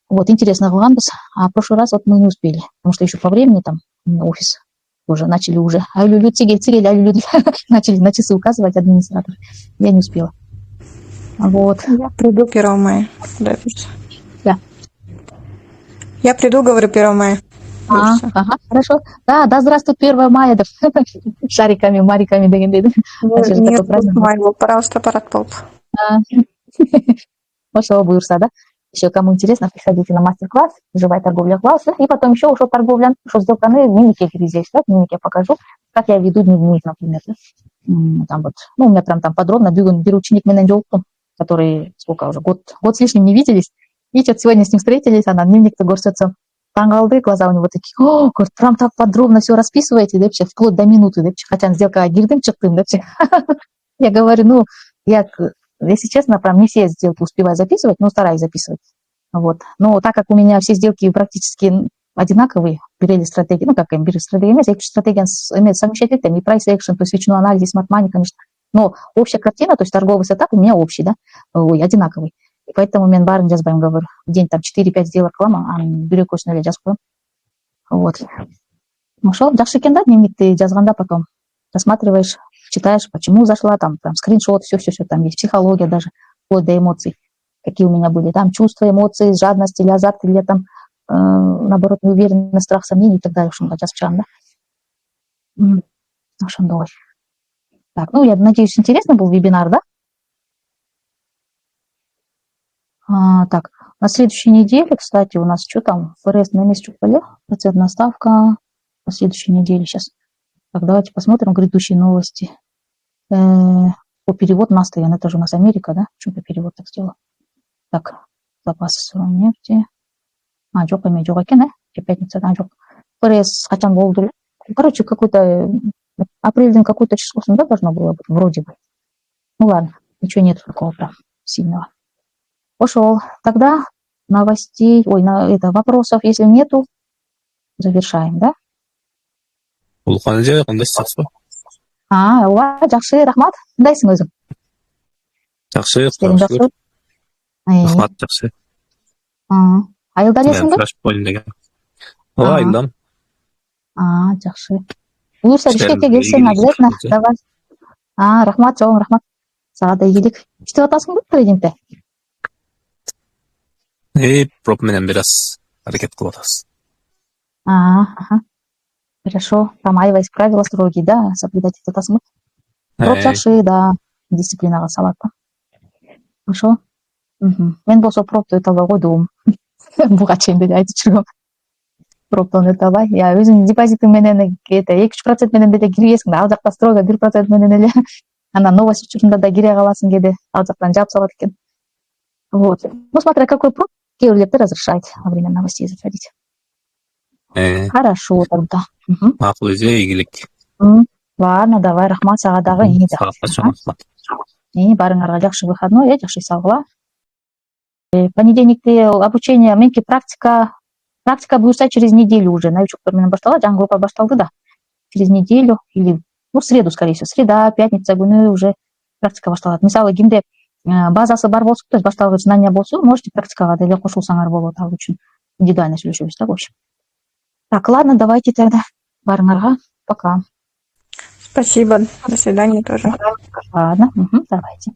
Вот, интересно кылганбыз, а в прошлый раз вот мы не успели, потому что еще по времени там офис уже начали уже, начали на часы указывать администратор. Я не успела. Вот. Я приду 1 мая. Да. Я приду, говорю, 1 мая. Ага, хорошо. Да, здравствует 1 мая, да, шариками, мариками дегендей. Нет, май, пожалуйста, парад полп. Ошо буйрса, да? Еще кому интересно, приходите на мастер-класс, живая торговля класса, и потом еще ушел торговля, что сделаны дневники здесь, да, дневник я покажу, как я веду дневник, например, да? Там вот, ну, у меня прям там подробно беру ученик менеджер, который, сколько уже, год с лишним не виделись, и что-то сегодня с ним встретились, она дневник-то горсется, таңғалды, глаза у него такие, о, говорит, прям так подробно все расписываете, да, вообще, вплоть до минуты, да, хотя сделка гирдым, чыктым, да, я говорю, ну, если честно, прям не все сделки успеваю записывать, но стараюсь записывать. Вот. Но так как у меня все сделки практически одинаковые, бирели стратегии, ну, как бирели стратегии, стратегия имеет совмещать и price action, то есть речной анализ, smart money, конечно. Но общая картина, то есть торговый сетап у меня общий, да, одинаковый. И поэтому мен барын жазбайм, говорю, в день там 4-5 сделок кылам, а бирок көсүнө эле жазып коем. Вот. Ошол жакшы экен да, дневникти жазганда потом рассматриваешь, читаешь, почему зашла, там скриншот, все там есть, психология даже, вплоть до эмоций, какие у меня были, там чувства, эмоции, жадность или азарт, или там, наоборот, неуверенность, страх, сомнений и так далее, что сейчас вчера, да. Так, ну, я надеюсь, интересный был вебинар, да? Так, на следующей неделе, кстати, у нас что там, ФРС на месяц процентная ставка на следующей неделе сейчас. Так, давайте посмотрим грядущие новости. По перевод настоян, это же у нас Америка, да? Почему-то перевод так сделал. Так, запасы нефти. Жоқ, екен, пятница, жоқ. ФРС качан болду. Короче, какой-то апрельден какой-то числосунда должно было быть, вроде бы. Ну ладно, ничего нет такого прям сильного. Пошел. Тогда новостей, вопросов, если нету, завершаем, да? Жақсы, рахмат. Кандайсың өзің? Жақсы, рахмат, жақсы. Айылда елесің бе? Айылдам. Жақсы. Бұйырса Бішкекке келсең, обязательно. Давай. Рахмат, жоғын, рахмат. Саған да игілік. Істеп атасың ба трейдингте? Проб менен biraz hareket кылып атабыз. Хорошо. Там аябай правила строгие, да? Соблюдать атасың ба? Проб жақсы, да. Дисциплинаға салат па? Хорошо. Мен болсо пробту өтө албай койдум. Буга чейин деле айтып жүргөм. Проптон өтө албай. Я өзүң депозитиң менен 2-3% менен деле кирбейсиң да, ал жакта строго 1% менен эле. Анан новость учурунда да кире каласың кээде, ал жактан жаап салат экен. Вот. Ну, смотря какой проп, кейбирлерде разрешает во время новостей заходить. Хорошо тогда. Макул өзү ийгилик. Ладно, давай, рахмат сага дагы. Барыңарга жакшы выходной, жакшы салгыла. Понедельникте обучение, менки практика буюрса через неделю уже. Новичоктор менен башталат, жаңы группа башталды да. Через неделю или, в среду, скорее всего. Среда, пятница күнү уже практика башталат. Мисалы, кимде базасы бар болсо, то есть башталгыч знания болсо, можете практикага деле кошулсаңар болот, ал үчүн индивидуально сүйлөшөбүз да, в общем. Так, ладно, давайте тогда. Барыңарга, пока. Спасибо, до свидания тоже. Ладно, давайте.